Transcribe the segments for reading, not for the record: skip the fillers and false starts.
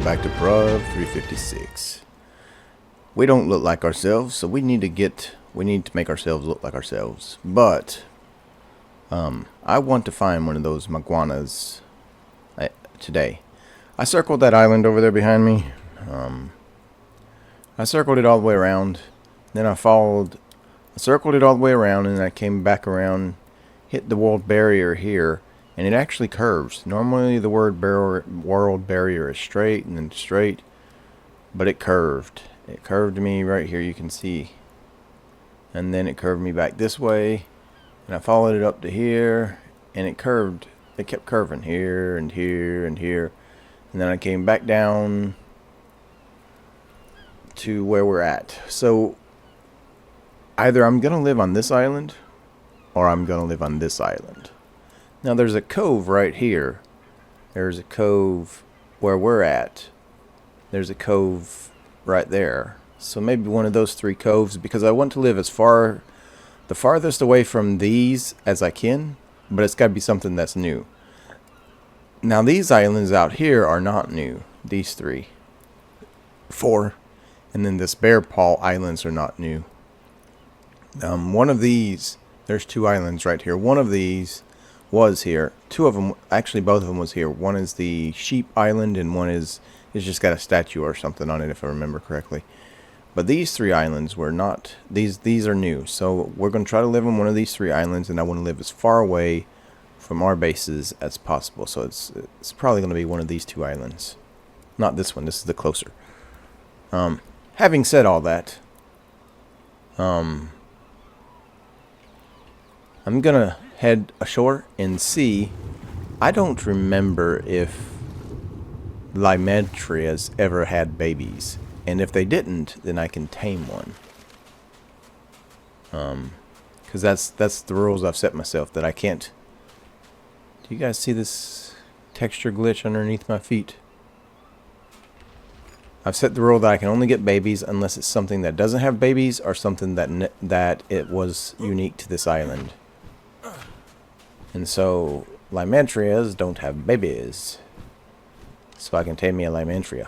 back to Bruv 356. We don't look like ourselves, so we need to make ourselves look like ourselves. But I want to find one of those maguanas today. I circled that island over there behind me. I circled it all the way around. Then I circled it all the way around, and I came back around, hit the world barrier here, and it actually curves. Normally the world barrier is straight and then straight, but it curved. It curved me right here, you can see. And then it curved me back this way, and I followed it up to here, and it curved. It kept curving here and here and here. And then I came back down to where we're at. So either I'm going to live on this island, or I'm going to live on this island. Now there's a cove right here. There's a cove where we're at. There's a cove right there. So maybe one of those three coves, because I want to live the farthest away from these as I can, but it's got to be something that's new. Now these islands out here are not new. These four, and then this Bear Paw Islands are not new. One of these, there's two islands right here. One of these was here. Two of them, actually both of them was here. One is the Sheep Island, and one is just got a statue or something on it, if I remember correctly. But these three islands were not, these are new. So we're going to try to live on one of these three islands, and I want to live as far away from our bases as possible. So it's probably going to be one of these two islands. Not this one, this is the closer. Having said all that, I'm going to head ashore and see. I don't remember if Lymetrias ever had babies, and if they didn't, then I can tame one. Because that's the rules I've set myself, that I can't. Do you guys see this texture glitch underneath my feet? I've set the rule that I can only get babies unless it's something that doesn't have babies, or something that it was unique to this island. And so Lymetrias don't have babies, so I can tame me a Lymentria.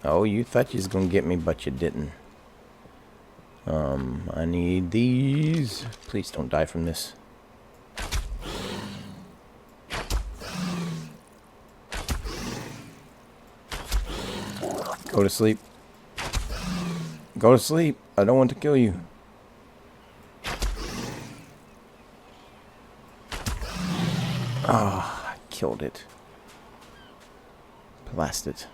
Oh, you thought you was gonna get me, but you didn't. I need these. Please don't die from this. Go to sleep. Go to sleep. I don't want to kill you. Ah, I killed it. Blasted.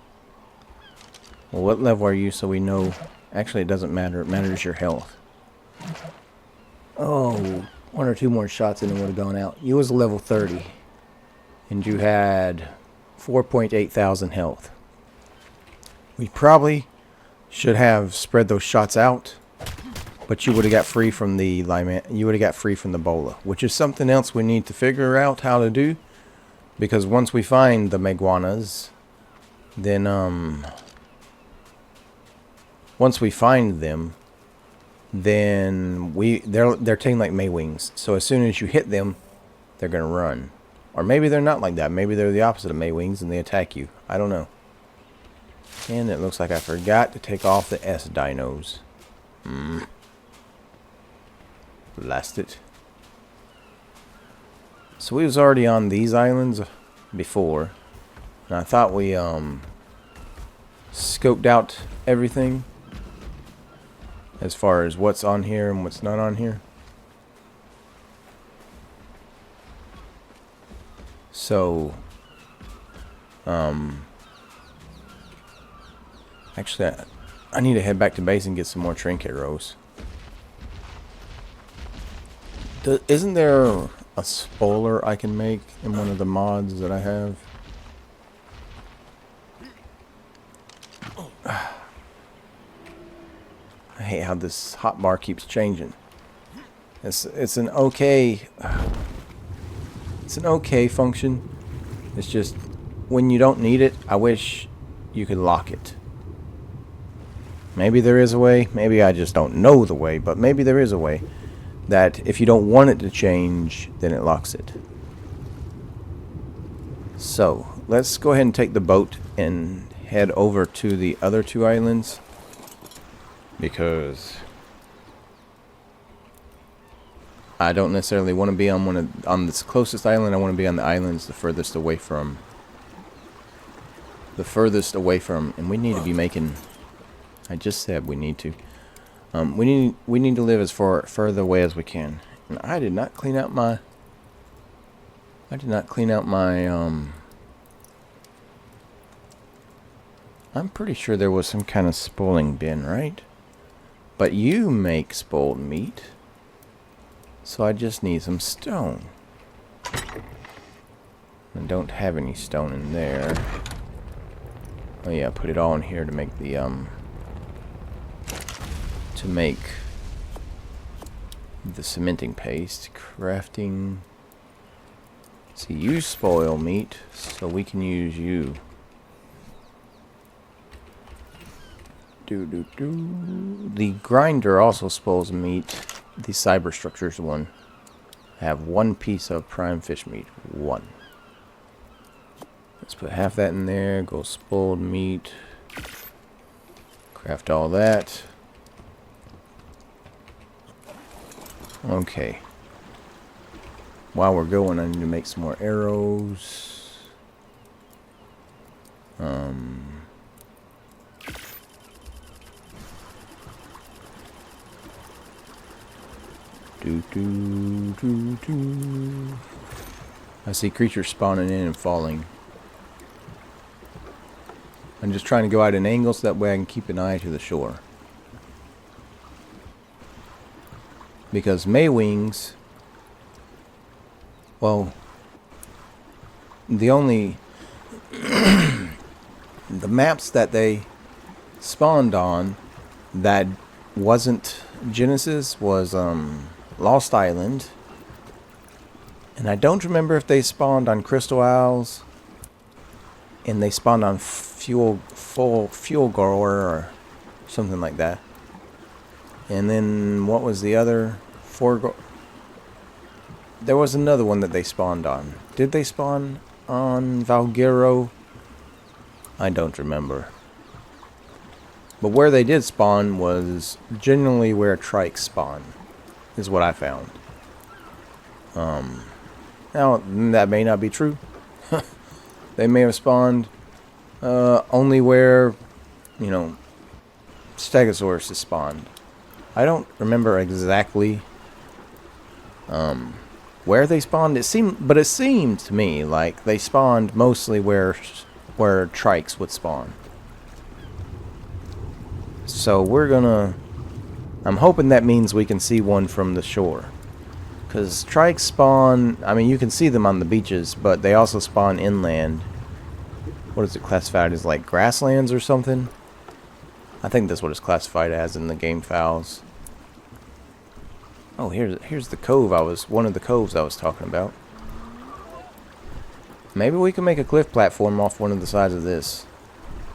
Well, what level are you, so we know? Actually, it doesn't matter. It matters your health. Oh, one or two more shots and it would have gone out. You was level 30. And you had 4.8 thousand health. We probably should have spread those shots out, but you would have got free from the you would have got free from the bola, which is something else we need to figure out how to do, because once we find the maguanas, then once we find them, then they're tamed like Maywings. So as soon as you hit them, they're gonna run. Or maybe they're not like that. Maybe they're the opposite of Maywings and they attack you. I don't know. And it looks like I forgot to take off the S dinos. Blast it. So we was already on these islands before, and I thought we scoped out everything as far as what's on here and what's not on here. So actually, I need to head back to base and get some more trinket rows. Isn't there a spoiler I can make in one of the mods that I have? I hate how this hotbar keeps changing. It's an okay function. It's just when you don't need it, I wish you could lock it. Maybe there is a way. Maybe I just don't know the way, but maybe there is a way. that if you don't want it to change, then it locks it. So let's go ahead and take the boat and head over to the other two islands, because I don't necessarily want to be on this closest island. I want to be on the islands the furthest away from. And we need to be making. I just said we need to. We need to live as further away as we can. And I did not clean out my. I'm pretty sure there was some kind of spoiling bin, right? But you make spoiled meat. So I just need some stone. I don't have any stone in there. Oh yeah, put it all in here to make the cementing paste. Crafting. See, you spoil meat, so we can use you. The grinder also spoils meat. The cyber structures one. I have 1 piece of prime fish meat. 1. Let's put half that in there. Go spoiled meat. Craft all that. Okay. While we're going, I need to make some more arrows. I see creatures spawning in and falling. I'm just trying to go out an angle so that way I can keep an eye to the shore. Because Maywings, well, the only the maps that they spawned on that wasn't Genesis was Lost Island, and I don't remember if they spawned on Crystal Isles, and they spawned on Fuel Gore or something like that. And then what was the other? There was another one that they spawned on. Did they spawn on Valguero? I don't remember. But where they did spawn was generally where trikes spawn, is what I found. Now, that may not be true. They may have spawned only where, Stegosaurus is spawned. I don't remember exactly where they spawned. It seemed to me like they spawned mostly where trikes would spawn. So I'm hoping that means we can see one from the shore. Because trikes spawn, you can see them on the beaches, but they also spawn inland. What is it classified as, like grasslands or something? I think that's what it's classified as in the game files. Oh, here's the cove one of the coves I was talking about. Maybe we can make a cliff platform off one of the sides of this.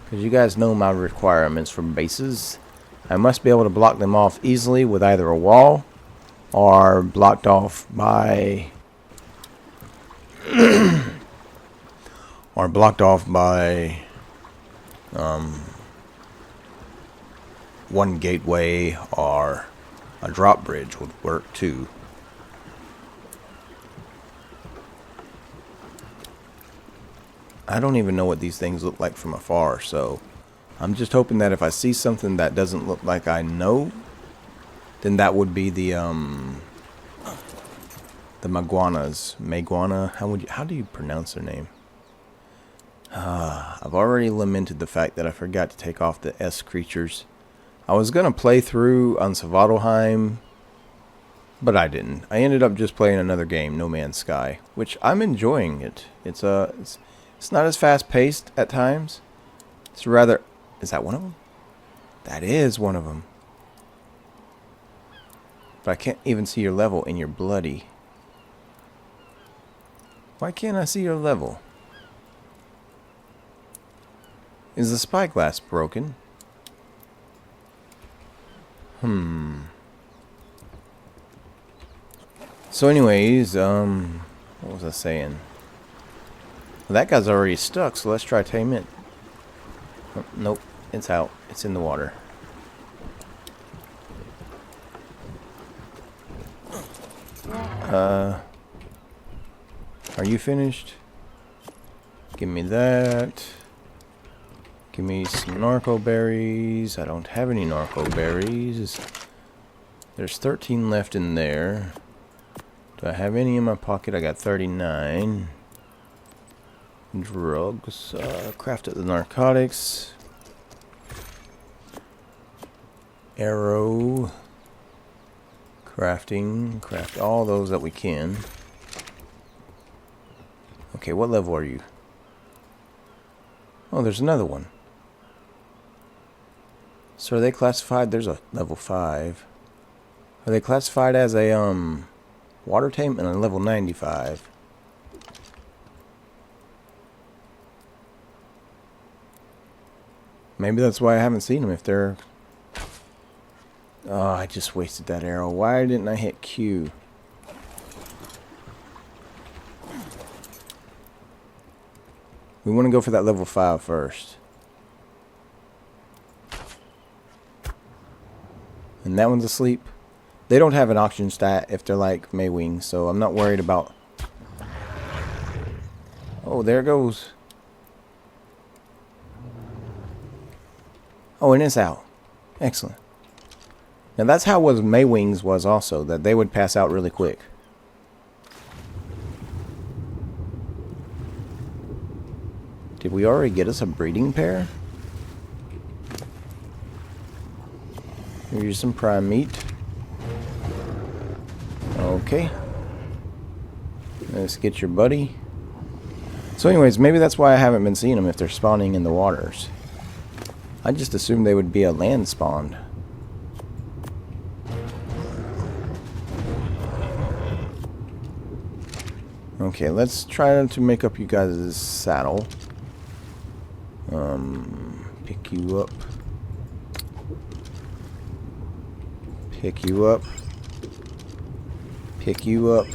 Because you guys know my requirements for bases. I must be able to block them off easily with either a wall or blocked off by one gateway, or a drop bridge would work too. I don't even know what these things look like from afar, so I'm just hoping that if I see something that doesn't look like I know, then that would be the maguanas. Maguana, how do you pronounce their name? I've already lamented the fact that I forgot to take off the S creatures. I was gonna play through on Svartalfheim, but I didn't. I ended up just playing another game, No Man's Sky, which I'm enjoying it. It's not as fast paced at times. It's rather. Is that one of them? That is one of them. But I can't even see your level, and you're bloody. Why can't I see your level? Is the spyglass broken? So anyways, what was I saying? Well, that guy's already stuck, so let's try tame it. Oh, nope, it's out. It's in the water. Are you finished? Give me that. Give me some narco berries. I don't have any narco berries. There's 13 left in there. Do I have any in my pocket? I got 39. Drugs. Crafted the narcotics. Arrow. Crafting. Craft all those that we can. Okay, what level are you? Oh, there's another one. So are they classified? There's a level 5. Are they classified as a water tame and a level 95? Maybe that's why I haven't seen them. If they're... Oh, I just wasted that arrow. Why didn't I hit Q? We want to go for that level 5 first. And that one's asleep. They don't have an auction stat if they're like Maywings, so I'm not worried about... Oh, there it goes. Oh, and it's out. Excellent. Now that's how was Maywings was also, that they would pass out really quick. Did we already get us a breeding pair? Here's some prime meat. Okay. Let's get your buddy. So anyways, maybe that's why I haven't been seeing them if they're spawning in the waters. I just assumed they would be a land spawn. Okay, let's try to make up you guys' saddle. Pick you up. Pick you up. Pick you up.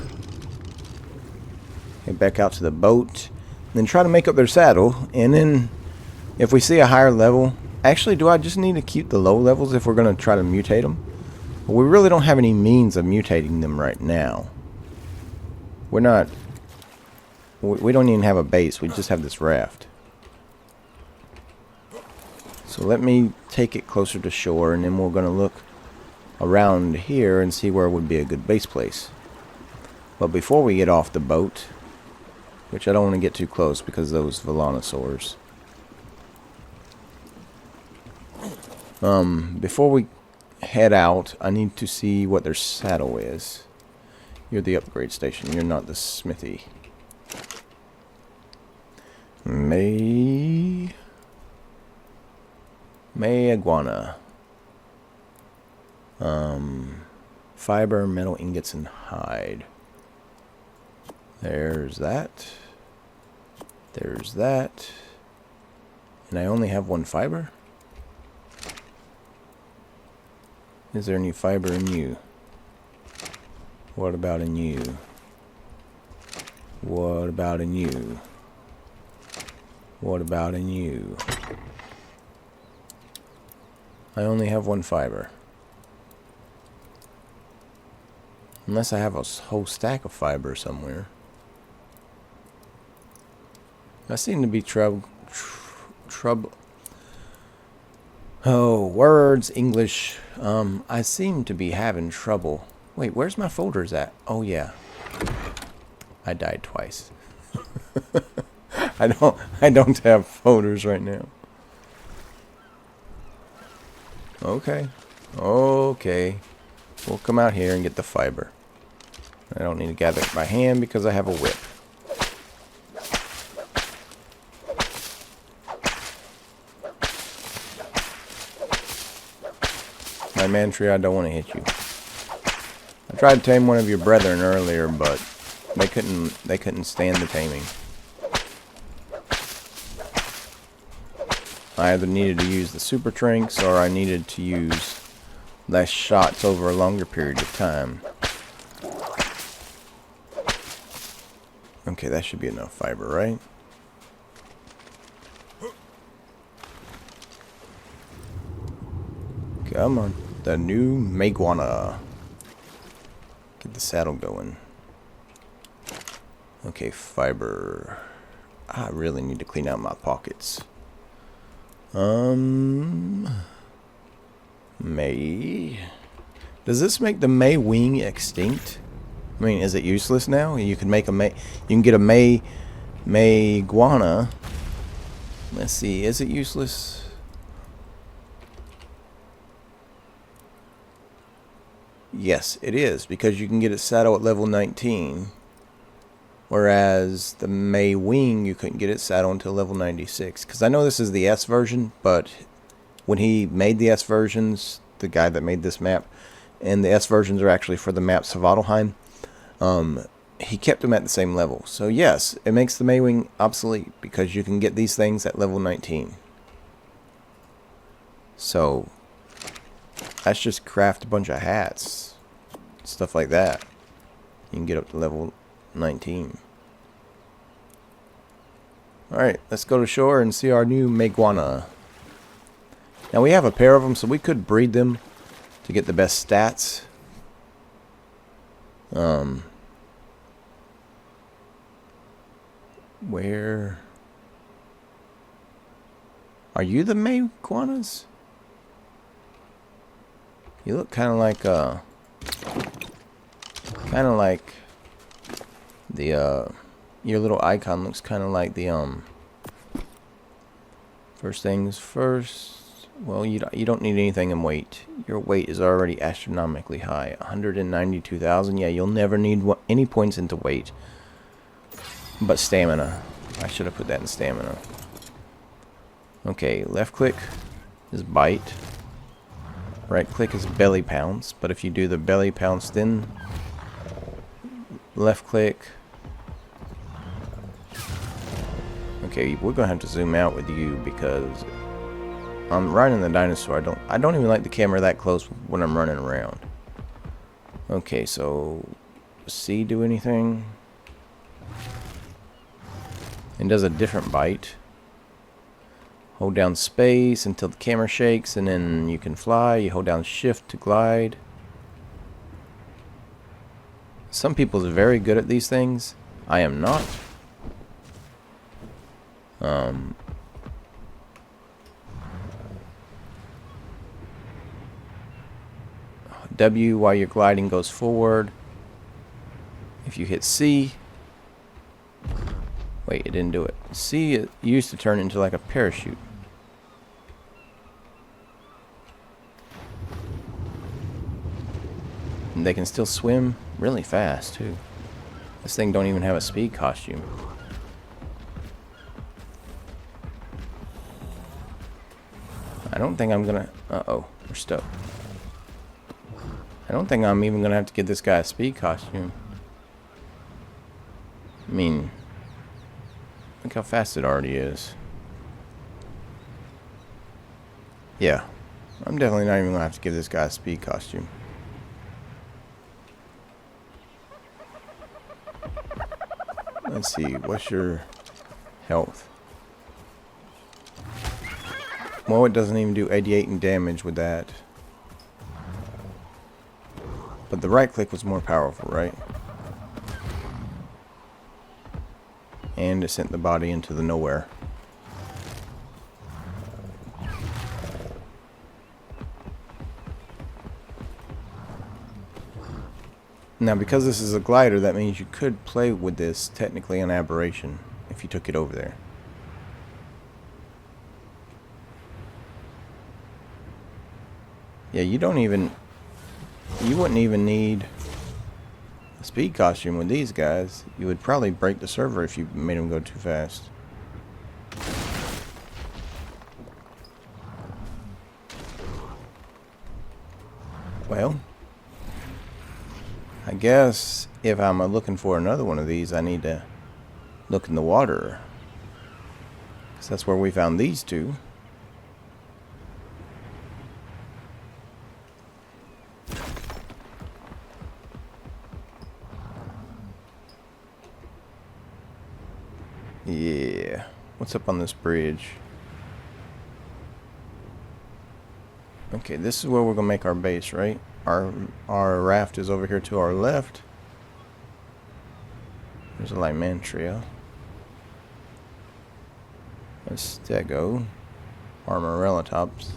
Head back out to the boat. Then try to make up their saddle. And then if we see a higher level... Actually, do I just need to keep the low levels if we're going to try to mutate them? Well, we really don't have any means of mutating them right now. We're not... We don't even have a base. We just have this raft. So let me take it closer to shore, and then we're going to look around here and see where would be a good base place. But before we get off the boat, which I don't want to get too close because of those Velanosaurs. Before we head out, I need to see what their saddle is. You're the upgrade station. You're not the smithy. May iguana. Fiber, metal ingots, and hide. There's that. There's that. And I only have one fiber? Is there any fiber in you? What about in you? What about in you? What about in you? I only have one fiber. Unless I have a whole stack of fiber somewhere. I seem to be trouble. Oh, words, English. I seem to be having trouble. Wait, where's my folders at? Oh yeah. I died twice. I don't have folders right now. Okay. Okay. We'll come out here and get the fiber. I don't need to gather it by hand because I have a whip. My man tree, I don't want to hit you. I tried to tame one of your brethren earlier, but they couldn't stand the taming. I either needed to use the super trinks or I needed to use less shots over a longer period of time. Okay, that should be enough fiber, right? Come on. The new Meguana. Get the saddle going. Okay, fiber. I really need to clean out my pockets. May. Does this make the May wing extinct? I mean, is it useless now? You can make a May. You can get a May guana. Let's see. Is it useless? Yes, it is, because you can get its saddle at level 19. Whereas the May wing, you couldn't get its saddle until level 96. Because I know this is the S version, but when he made the S versions, the guy that made this map, and the S versions are actually for the maps of Ottelheim, he kept them at the same level. So yes, it makes the May wing obsolete, because you can get these things at level 19. So let's just craft a bunch of hats, stuff like that. You can get up to level 19. Alright, let's go to shore and see our new Meguana. Now we have a pair of them, so we could breed them to get the best stats. Where are you, the Meguanas? You look kind of like the your little icon looks kind of like the first things first. Well, you don't need anything in weight. Your weight is already astronomically high, 192,000. Yeah, you'll never need any points into weight. But stamina, I should have put that in stamina. Okay, left click is bite. Right click is belly pounce, but if you do the belly pounce, then left click. Okay, we're gonna have to zoom out with you because I'm riding the dinosaur. I don't even like the camera that close when I'm running around. Okay, so C do anything? It does a different bite. Hold down space until the camera shakes, and then you can fly. You hold down shift to glide. Some people are very good at these things. I am not. W while you're gliding goes forward. If you hit C, wait, it didn't do it. C, it used to turn into like a parachute. And they can still swim really fast too. This thing don't even have a speed costume. I don't think I'm gonna... Uh-oh, we're stuck. I don't think I'm even gonna have to get this guy a speed costume. I mean, look how fast it already is. Yeah, I'm definitely not even gonna have to give this guy a speed costume. Let's see, what's your health? Well, it doesn't even do 88 in damage with that. But the right click was more powerful, right? And it sent the body into the nowhere. Now, because this is a glider, that means you could play with this technically an aberration if you took it over there. Yeah, you wouldn't even need a speed costume with these guys. You would probably break the server if you made them go too fast. Well, I guess if I'm looking for another one of these, I need to look in the water. 'Cause that's where we found these two. Yeah. What's up on this bridge? Okay, this is where we're gonna make our base, right? Our raft is over here to our left. There's a Lymantria. A Stego. Armorellatops.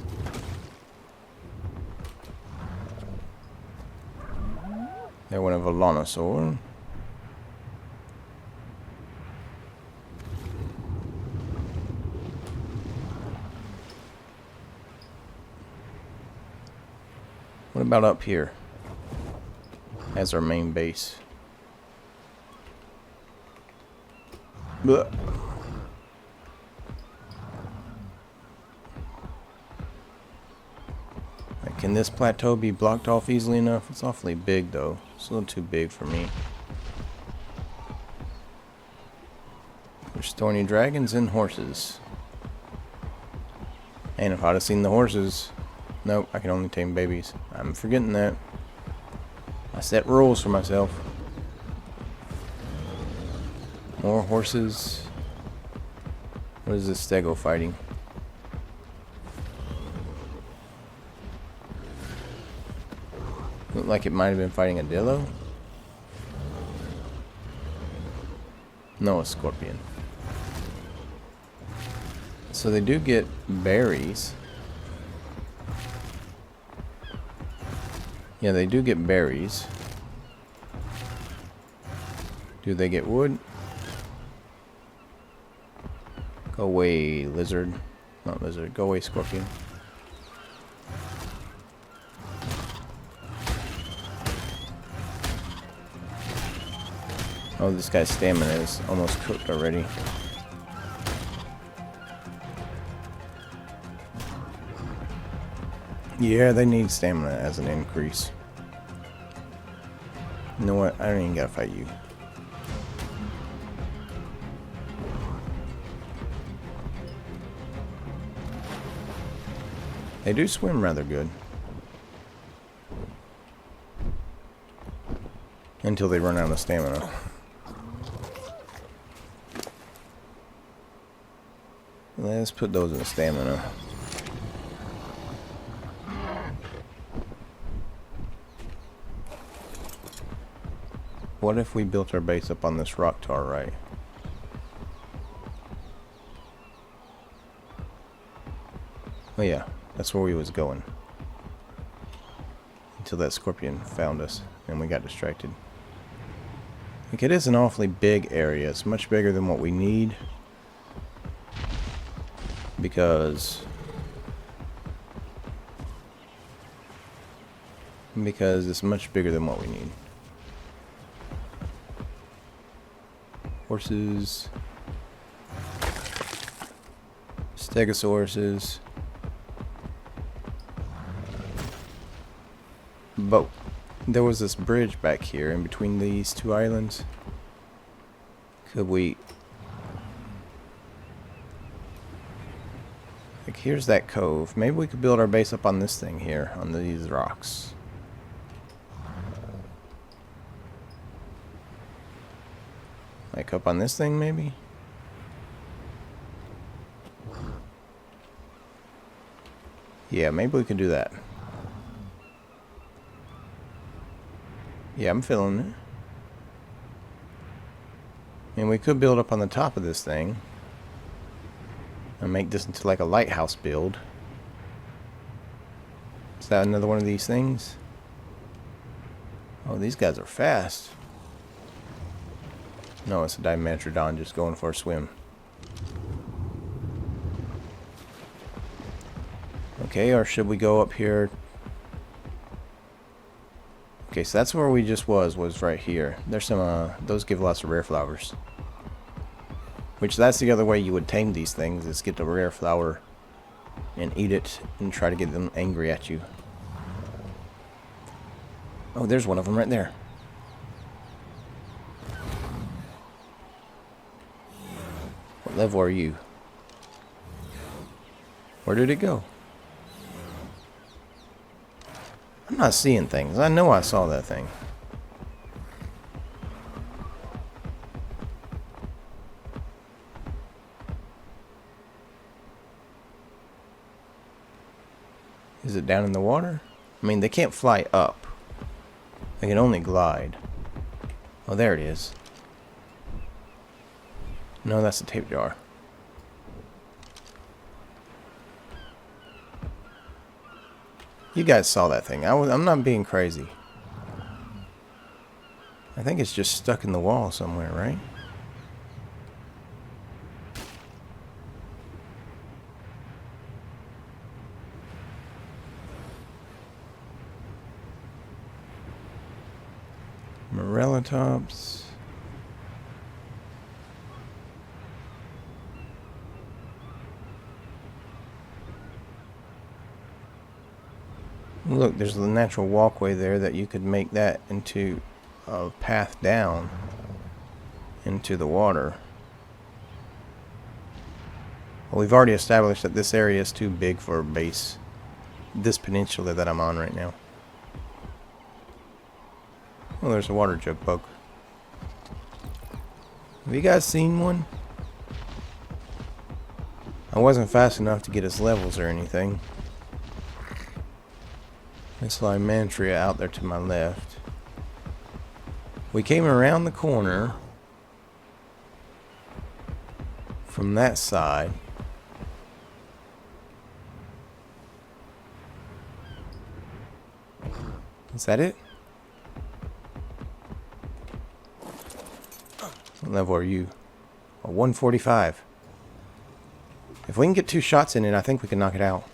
There went a Velonosaur. What about up here as our main base? Blech. Like, can this plateau be blocked off easily enough? It's awfully big though. It's a little too big for me. There's thorny dragons and horses. And if I'd have seen the horses... Nope, I can only tame babies. I'm forgetting that. I set rules for myself. More horses. What is this Stego fighting? Looked like it might have been fighting a Dillo. No, a Scorpion. So they do get berries. Yeah, they do get berries. Do they get wood? Go away, lizard. Not lizard. Go away, scorpion. Oh, this guy's stamina is almost cooked already. Yeah, they need stamina as an increase. You know what? I don't even gotta fight you. They do swim rather good. Until they run out of stamina. Let's put those in stamina. What if we built our base up on this rock to our right? Oh yeah, that's where we was going. Until that scorpion found us and we got distracted. Like, it is an awfully big area. It's much bigger than what we need. Because it's much bigger than what we need. Horses. Stegosauruses. Boat. There was this bridge back here in between these two islands. Could we... Like, here's that cove. Maybe we could build our base up on this thing here, on these rocks. Like up on this thing, maybe? Yeah, maybe we could do that. Yeah, I'm feeling it. And we could build up on the top of this thing. And make this into like a lighthouse build. Is that another one of these things? Oh, these guys are fast. No, it's a Dimetrodon just going for a swim. Okay, or should we go up here? Okay, so that's where we just was right here. There's some, those give lots of rare flowers. Which, that's the other way you would tame these things, is get the rare flower and eat it and try to get them angry at you. Oh, there's one of them right there. What level are you? Where did it go? I'm not seeing things. I know I saw that thing. Is it down in the water? I mean, they can't fly up. They can only glide. Oh, there it is. No, that's the tape jar. You guys saw that thing. I'm not being crazy. I think it's just stuck in the wall somewhere, right? Morella tops. Look, there's the natural walkway there that you could make that into a path down into the water. Well, we've already established that this area is too big for a base. This peninsula that I'm on right now. Oh, there's a water jug bug. Have you guys seen one? I wasn't fast enough to get his levels or anything. It's Lymantria out there to my left. We came around the corner from that side. Is that it? What level are you? Oh, 145. If we can get 2 shots in it, I think we can knock it out.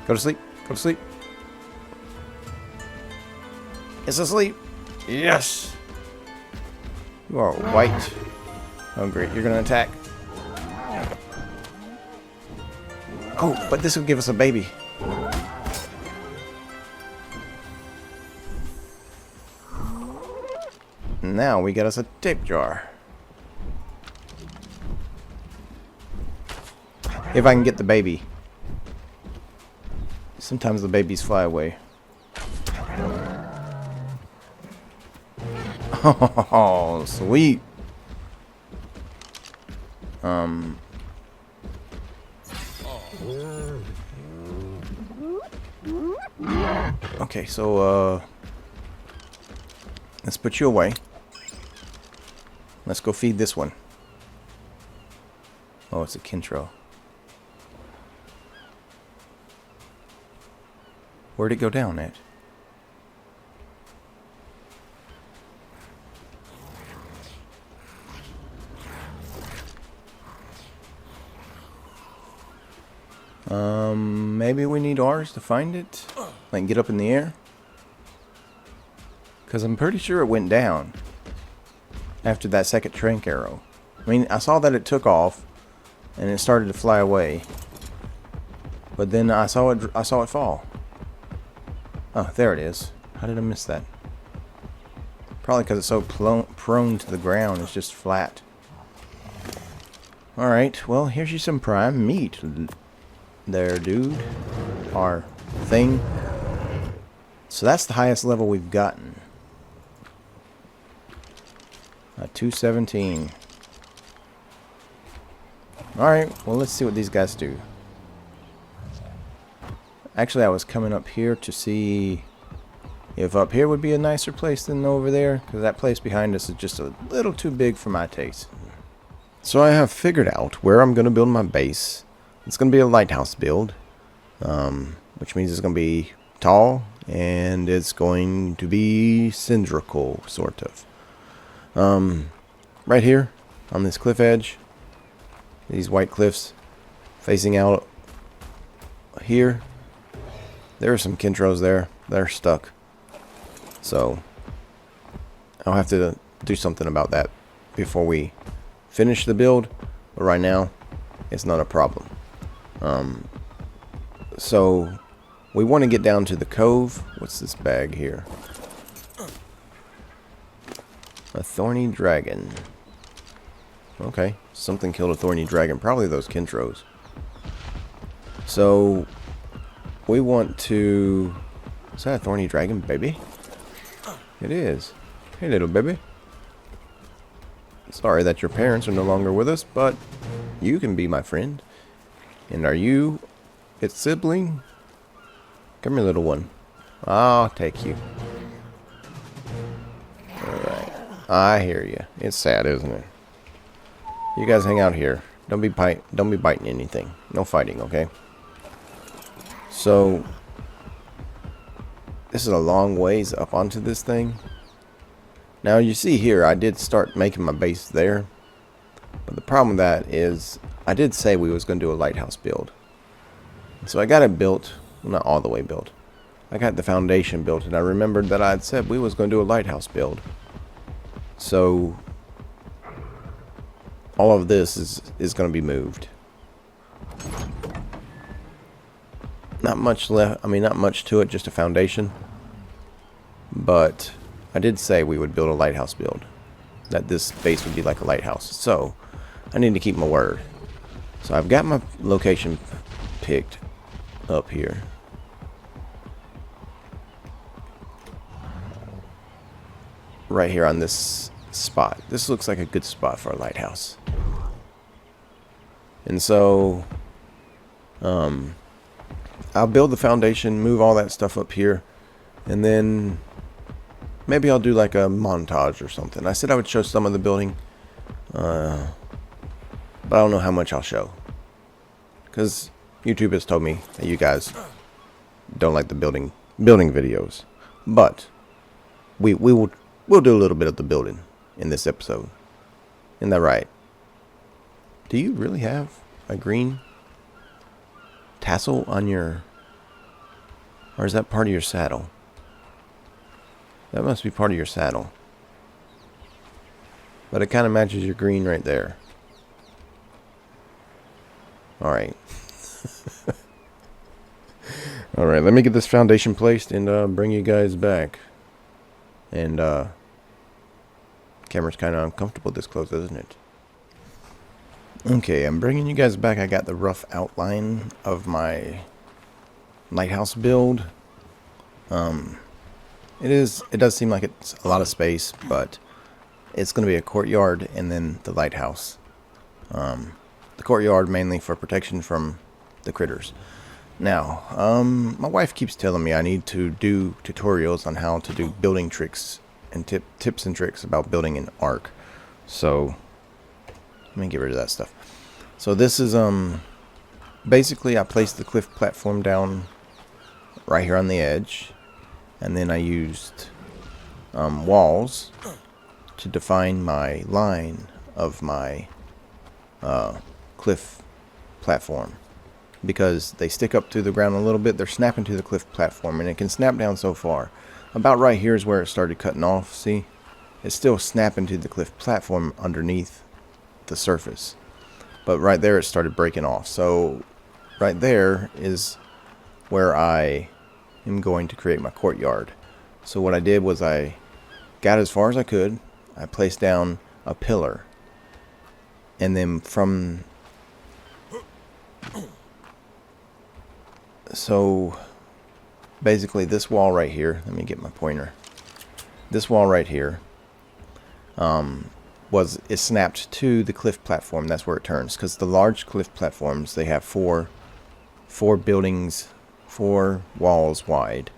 Go to sleep. Go to sleep. It's asleep. Yes. You are white. Oh, great. You're going to attack. Oh, but this will give us a baby. Now we get us a tape jar. If I can get the baby. Sometimes the babies fly away. Oh, sweet. Okay, so let's put you away. Let's go feed this one. Oh, it's a Kintro. Where'd it go down at? Maybe we need ours to find it? Like get up in the air? Because I'm pretty sure it went down after that second trank arrow. I mean, I saw that it took off and it started to fly away. But then I saw it fall. Oh, there it is. How did I miss that? Probably because it's so prone to the ground. It's just flat. Alright, well, here's you some prime meat. There, dude. Our thing. So that's the highest level we've gotten. 217. Alright, well, let's see what these guys do. Actually, I was coming up here to see if up here would be a nicer place than over there, because that place behind us is just a little too big for my taste. So I have figured out where I'm going to build my base. It's going to be a lighthouse build, which means it's going to be tall, and it's going to be cylindrical, sort of. Right here, on this cliff edge, these white cliffs, facing out here, there are some Kintros there. They're stuck. So, I'll have to do something about that before we finish the build. But right now, it's not a problem. So, we want to get down to the cove. What's this bag here? A thorny dragon. Okay, something killed a thorny dragon. Probably those Kintros. So, we want to... Is that a thorny dragon, baby? It is. Hey, little baby. Sorry that your parents are no longer with us, but You can be my friend. And are you its sibling? Come here, little one. I'll take you. Alright. I hear you. It's sad, isn't it? You guys hang out here. Don't be biting anything. No fighting, okay? So this is a long ways up onto this thing. Now you see here, I did start making my base there. But the problem with that is, I did say we was going to do a lighthouse build. So I got it built, well, not all the way built. I got the foundation built, and I remembered that I had said we was going to do a lighthouse build. So all of this is going to be moved. Not much left, I mean not much to it, just a foundation. But I did say we would build a lighthouse build. That this base would be like a lighthouse. So I need to keep my word. So I've got my location picked up here. Right here on this spot. This looks like a good spot for a lighthouse. And so I'll build the foundation, move all that stuff up here, and then maybe I'll do like a montage or something. I said I would show some of the building, but I don't know how much I'll show, because YouTube has told me that you guys don't like the building videos. But we'll do a little bit of the building in this episode. Isn't that right? Do you really have a green tassel on your, or is that part of your saddle? That must be part of your saddle. But it kind of matches your green right there. Alright. Alright, let me get this foundation placed and bring you guys back. And camera's kind of uncomfortable this close, isn't it? Okay, I'm bringing you guys back. I got the rough outline of my lighthouse build. It does seem like it's a lot of space, but it's going to be a courtyard and then the lighthouse. The courtyard mainly for protection from the critters. Now, my wife keeps telling me I need to do tutorials on how to do building tricks and tips and tricks about building an Ark. So let me get rid of that stuff. So this is basically I placed the cliff platform down right here on the edge, and then I used walls to define my line of my cliff platform, because they stick up through the ground a little bit. They're snapping to the cliff platform, and it can snap down so far. About right here is where it started cutting off. See, it's still snapping to the cliff platform underneath the surface, but right there it started breaking off. So right there is where I am going to create my courtyard. So what I did was I got as far as I could. I placed down a pillar, and then from so basically this wall right here, let me get my pointer, this wall right here is snapped to the cliff platform. That's where it turns, because the large cliff platforms, they have four buildings, 4 walls wide,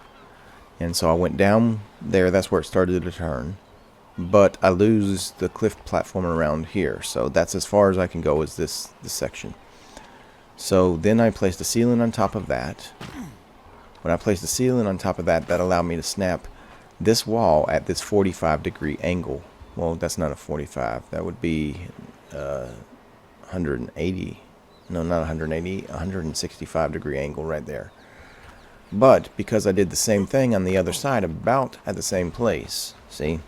and so I went down there. That's where it started to turn, but I lose the cliff platform around here, so that's as far as I can go, is this section. So then I placed a ceiling on top of that. When I placed the ceiling on top of that, that allowed me to snap this wall at this 45-degree angle. Well, that's not a 45. That would be 180. No, not 180. 165-degree angle right there. But because I did the same thing on the other side, about at the same place, see?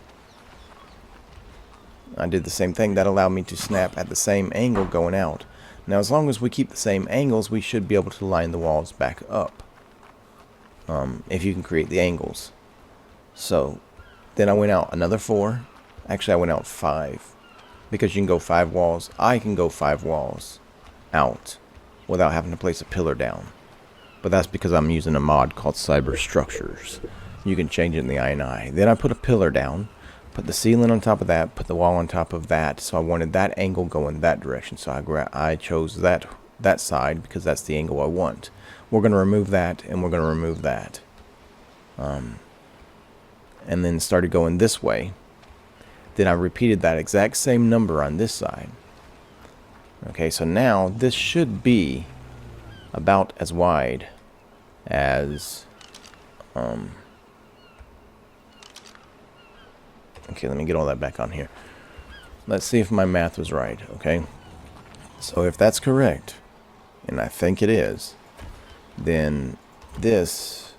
I did the same thing. That allowed me to snap at the same angle going out. Now, as long as we keep the same angles, we should be able to line the walls back up. If you can create the angles. So then I went out another 4. Actually, I went out 5, because you can go 5 walls. I can go 5 walls out without having to place a pillar down. But that's because I'm using a mod called Cyber Structures. You can change it in the INI. Then I put a pillar down. put the ceiling on top of that, put the wall on top of that. So I wanted that angle going that direction. So I chose that side because that's the angle I want. We're going to remove that, and we're going to remove that. And then started going this way. Then I repeated that exact same number on this side. Okay, so now this should be about as wide as okay, let me get all that back on here. Let's see if my math was right. Okay, so if that's correct, and I think it is, then this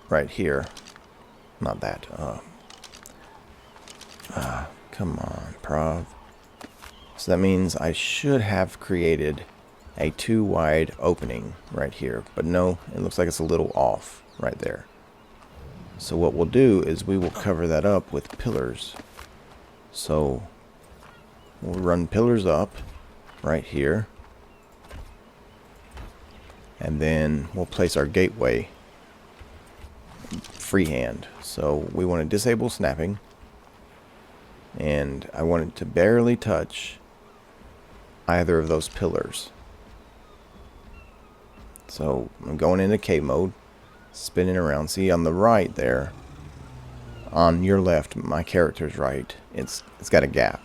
right here, not that, come on, Prov. So that means I should have created a 2 wide opening right here, but no, it looks like it's a little off right there. So what we'll do is we will cover that up with pillars. So we'll run pillars up right here, and then we'll place our gateway freehand. So we want to disable snapping, and I want it to barely touch either of those pillars. So I'm going into K mode, spinning around. See on the right there, on your left, my character's right, it's got a gap,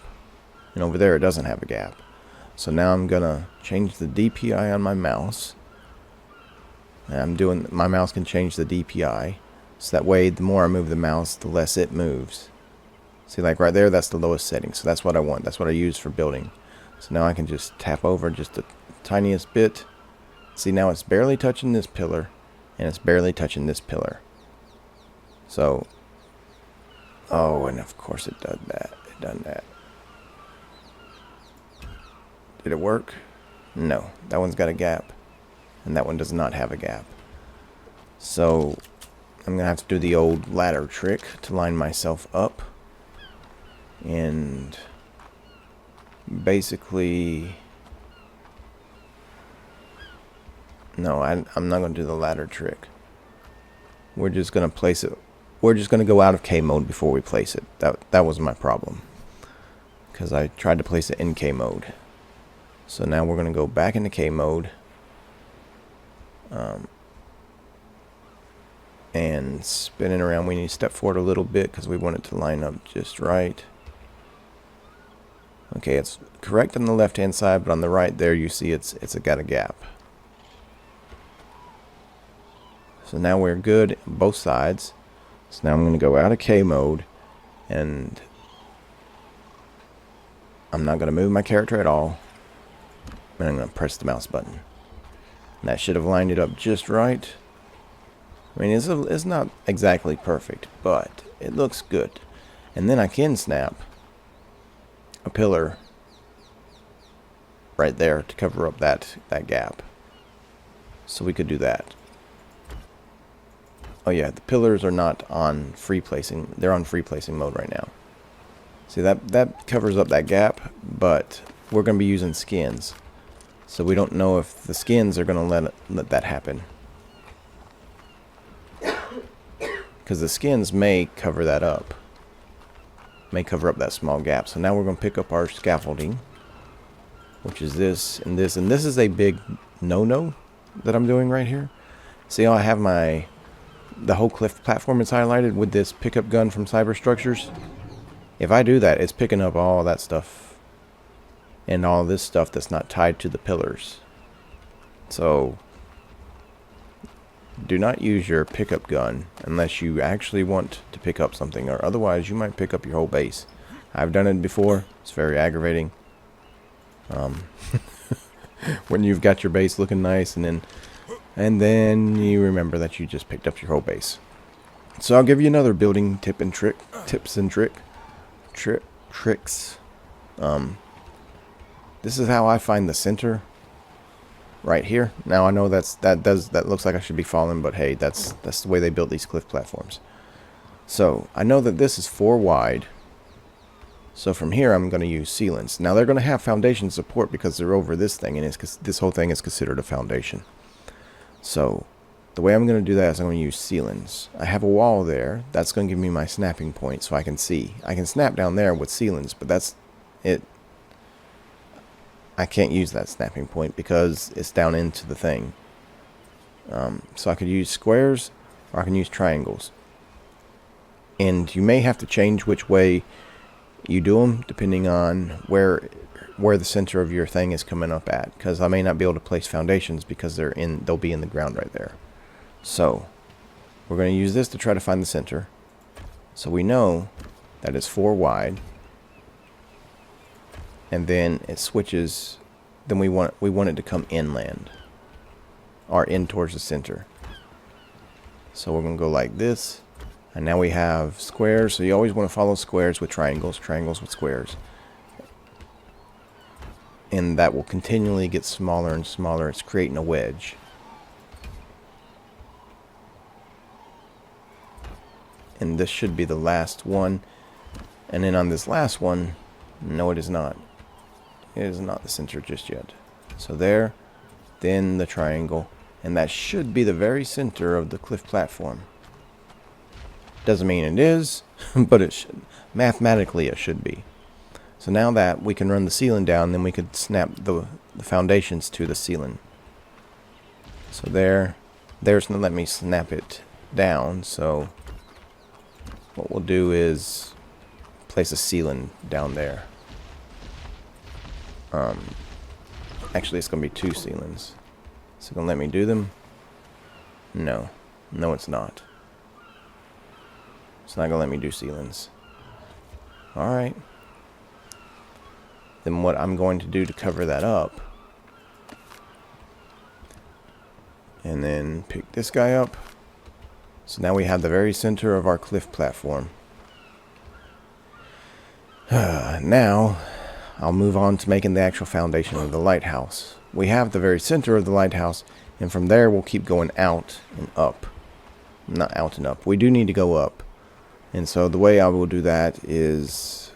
and over there it doesn't have a gap. So now I'm gonna change the DPI on my mouse. And my mouse can change the DPI, so that way the more I move the mouse, the less it moves. See, like right there, that's the lowest setting, so that's what I want. That's what I use for building. So now I can just tap over just the tiniest bit. See, now it's barely touching this pillar, and it's barely touching this pillar. So, oh, and of course it done that. It done that. Did it work? No, that one's got a gap, and that one does not have a gap. So I'm gonna have to do the old ladder trick to line myself up, and basically, no, I'm not going to do the ladder trick. We're just going to place it. We're just going to go out of K mode before we place it. That was my problem, because I tried to place it in K mode. So now we're going to go back into K mode, and spinning around. We need to step forward a little bit because we want it to line up just right. Okay, it's correct on the left hand side, but on the right there you see it's got a gap. So now we're good both sides. So now I'm going to go out of K mode, and I'm not going to move my character at all, and I'm going to press the mouse button. And that should have lined it up just right. I mean, it's not exactly perfect, but it looks good. And then I can snap a pillar right there to cover up that gap. So we could do that. Oh yeah, the pillars are not on free placing. They're on free placing mode right now. See, that covers up that gap, but we're going to be using skins. So we don't know if the skins are going to let that happen. Because the skins may cover that up. May cover up that small gap. So now we're going to pick up our scaffolding, which is this and this. And this is a big no-no that I'm doing right here. See how I have the whole cliff platform is highlighted with this pickup gun from Cyberstructures? If I do that, it's picking up all that stuff and all this stuff that's not tied to the pillars. So do not use your pickup gun unless you actually want to pick up something, or otherwise you might pick up your whole base. I've done it before. It's very aggravating. When you've got your base looking nice, and then you remember that you just picked up your whole base. So I'll give you another building tips and tricks. This is how I find the center right here. Now I know that looks like I should be falling, but hey, that's the way they built these cliff platforms. So I know that this is 4 wide. So from here I'm going to use sealants. Now they're going to have foundation support because they're over this thing, and this whole thing is considered a foundation. So the way I'm going to do that is I'm going to use ceilings. I have a wall there. That's going to give me my snapping point so I can see. I can snap down there with ceilings, but that's it. I can't use that snapping point because it's down into the thing. So I could use squares or I can use triangles. And you may have to change which way you do them depending on where the center of your thing is coming up at, because I may not be able to place foundations because they'll be in the ground right there. So we're going to use this to try to find the center. So we know that it's 4 wide, and then it switches. Then we want it to come inland or in towards the center. So we're going to go like this, and now we have squares. So you always want to follow squares with triangles, triangles with squares. And that will continually get smaller and smaller. It's creating a wedge. And this should be the last one. And then on this last one, no, it is not. It is not the center just yet. So there, then the triangle. And that should be the very center of the cliff platform. Doesn't mean it is, but it should. Mathematically, it should be. So now that we can run the ceiling down, then we could snap the foundations to the ceiling. So there's going to let me snap it down. So what we'll do is place a ceiling down there. Actually, it's going to be 2 ceilings. Is it going to let me do them? No. No, it's not. It's not going to let me do ceilings. Alright. Then what I'm going to do to cover that up, and then pick this guy up. So now we have the very center of our cliff platform. Now I'll move on to making the actual foundation of the lighthouse. We have the very center of the lighthouse, and from there we'll keep going out and up. Not out and up. We do need to go up. And so the way I will do that is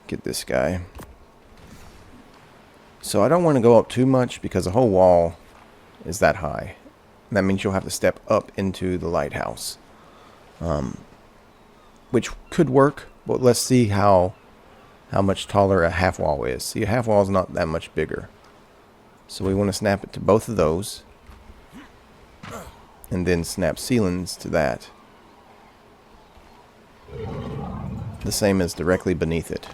get this guy. So I don't want to go up too much because the whole wall is that high. That means you'll have to step up into the lighthouse, which could work, but let's see how much taller a half wall is. See, a half wall is not that much bigger. So we want to snap it to both of those, and then snap ceilings to that. The same as directly beneath it.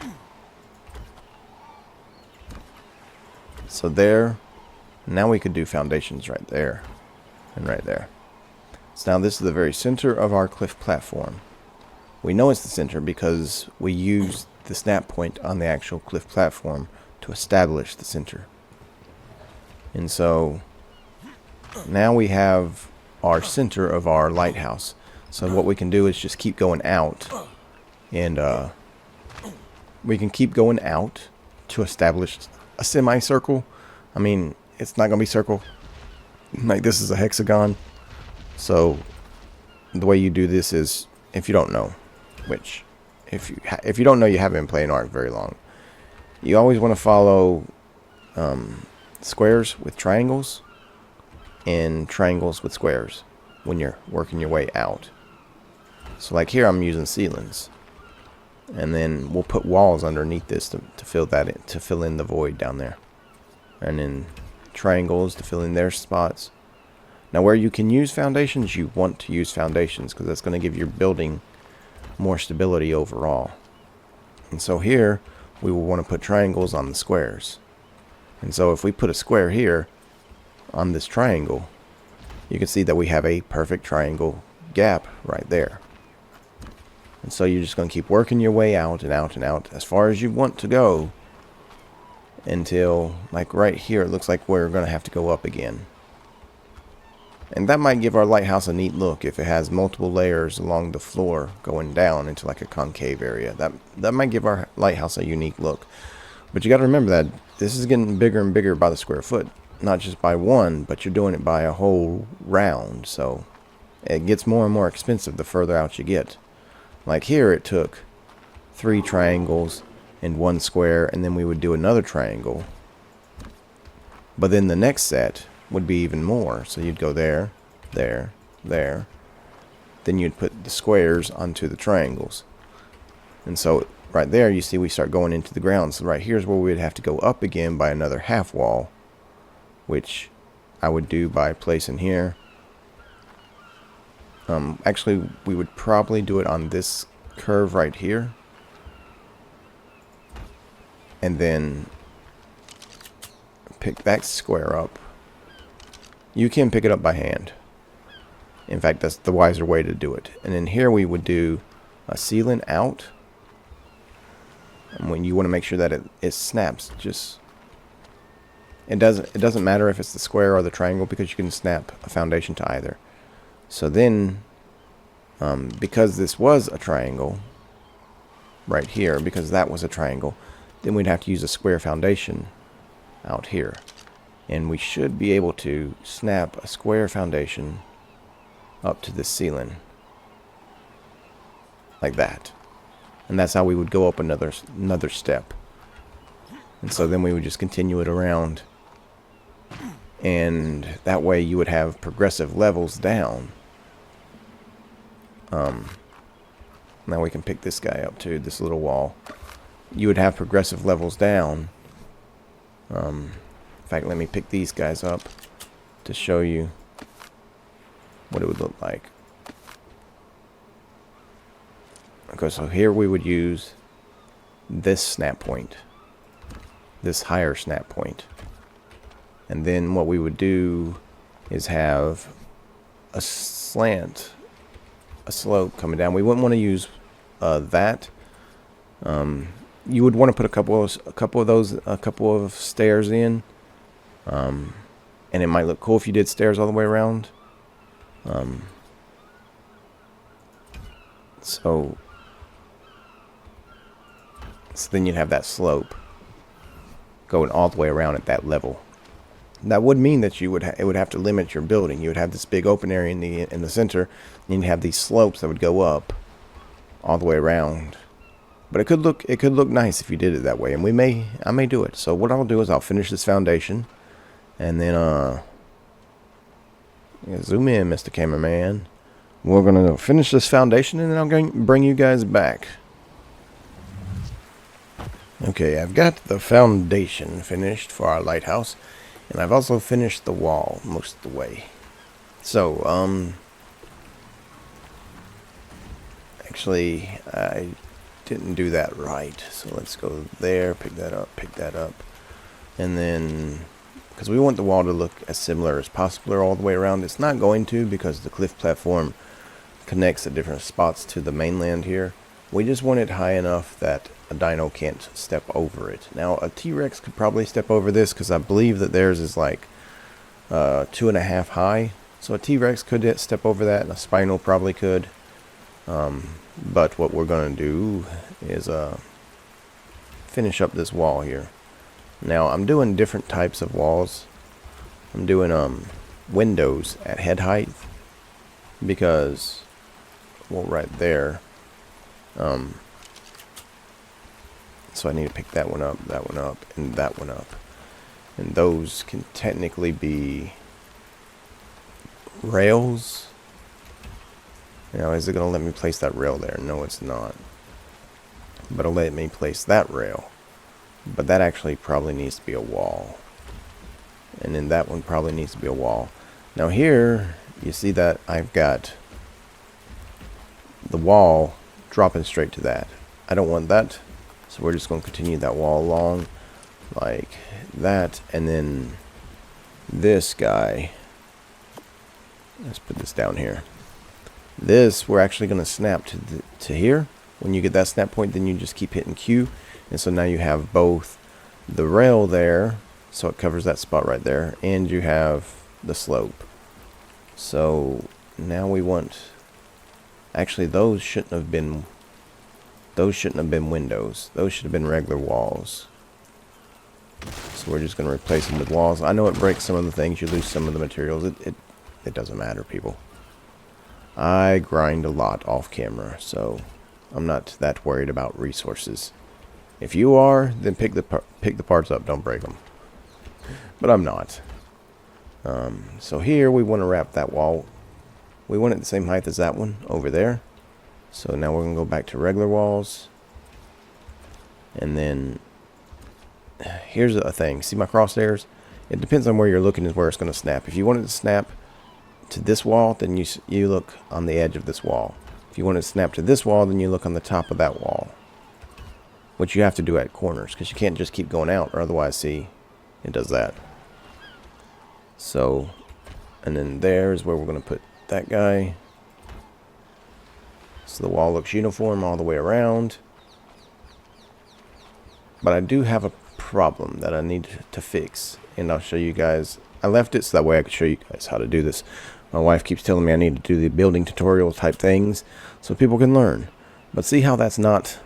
So there, now we could do foundations right there and right there. So now this is the very center of our cliff platform. We know it's the center because we used the snap point on the actual cliff platform to establish the center. And so now we have our center of our lighthouse. So what we can do is just keep going out, and we can keep going out to establish a semicircle. I mean, it's not gonna be circle. Like, this is a hexagon. So the way you do this is, if you don't know, which if you don't know, you haven't been playing Ark very long. You always want to follow squares with triangles and triangles with squares when you're working your way out. So like here, I'm using ceilings, and then we'll put walls underneath this to fill that in, to fill in the void down there, and then triangles to fill in their spots. Now where you can use foundations, you want to use foundations because that's going to give your building more stability overall. And so here we will want to put triangles on the squares. And so if we put a square here on this triangle, you can see that we have a perfect triangle gap right there. And so you're just going to keep working your way out and out and out as far as you want to go, until, like right here, it looks like we're going to have to go up again. And that might give our lighthouse a neat look if it has multiple layers along the floor going down into like a concave area. That might give our lighthouse a unique look. But you got to remember that this is getting bigger and bigger by the square foot. Not just by one, but you're doing it by a whole round. So it gets more and more expensive the further out you get. Like here, it took 3 triangles and 1 square, and then we would do another triangle. But then the next set, would be even more. So you'd go there, there, there. Then you'd put the squares onto the triangles. And so right there, you see we start going into the ground. So right here's where we'd have to go up again by another half wall, which I would do by placing here. Actually, we would probably do it on this curve right here. And then pick that square up. You can pick it up by hand. In fact, that's the wiser way to do it. And then here we would do a ceiling out. And when you want to make sure that it snaps, it doesn't matter if it's the square or the triangle, because you can snap a foundation to either. So then, because this was a triangle right here, because that was a triangle, then we'd have to use a square foundation out here. And we should be able to snap a square foundation up to the ceiling like that. And that's how we would go up another step. And so then we would just continue it around. And that way you would have progressive levels down. Now we can pick this guy up too, this little wall. You would have progressive levels down. In fact, let me pick these guys up to show you what it would look like. Okay, so here we would use this snap point, this higher snap point. And then what we would do is have a slant, a slope coming down. We wouldn't want to use that. You would want to put a couple of stairs in, and it might look cool if you did stairs all the way around. So then you'd have that slope going all the way around at that level. That would mean that it would have to limit your building. You would have this big open area in the center, and you'd have these slopes that would go up all the way around. But it could look nice if you did it that way, and I may do it. So what I'll do is I'll finish this foundation, and then zoom in, Mr. Cameraman. We're gonna finish this foundation, and then I'll bring you guys back. Okay, I've got the foundation finished for our lighthouse, and I've also finished the wall most of the way. So, actually, I didn't do that right. So let's go there, pick that up, and then, because we want the wall to look as similar as possible all the way around. It's not going to, because the cliff platform connects at different spots to the mainland here. We just want it high enough that a dino can't step over it. Now, a T-Rex could probably step over this, because I believe that theirs is like 2.5 high. So a T-Rex could step over that, and a Spino probably could. But what we're going to do is finish up this wall here. Now, I'm doing different types of walls. I'm doing windows at head height, because, well, right there. So I need to pick that one up, and that one up. And those can technically be rails. Now, is it going to let me place that rail there? No, it's not. But it'll let me place that rail. But that actually probably needs to be a wall. And then that one probably needs to be a wall. Now here, you see that I've got the wall dropping straight to that. I don't want that. So we're just going to continue that wall along like that. And then this guy, let's put this down here. This, we're actually going to snap to here. When you get that snap point, then you just keep hitting Q. And so now you have both the rail there, so it covers that spot right there, and you have the slope. So now we want, actually those shouldn't have been windows. Those should have been regular walls. So we're just going to replace them with walls. I know it breaks some of the things, you lose some of the materials. It doesn't matter, people. I grind a lot off camera, so I'm not that worried about resources. If you are, then pick the parts up, don't break them. But I'm not. So here we want to wrap that wall. We want it the same height as that one over there. So now we're going to go back to regular walls. And then here's a thing. See my crosshairs? It depends on where you're looking is where it's going to snap. If you want it to snap to this wall, then you look on the edge of this wall. If you want it to snap to this wall, then you look on the top of that wall. Which you have to do at corners, because you can't just keep going out, or otherwise, see, it does that. So, and then there's where we're going to put that guy. So the wall looks uniform all the way around. But I do have a problem that I need to fix, and I'll show you guys. I left it so that way I could show you guys how to do this. My wife keeps telling me I need to do the building tutorial type things so people can learn. But see how that's not...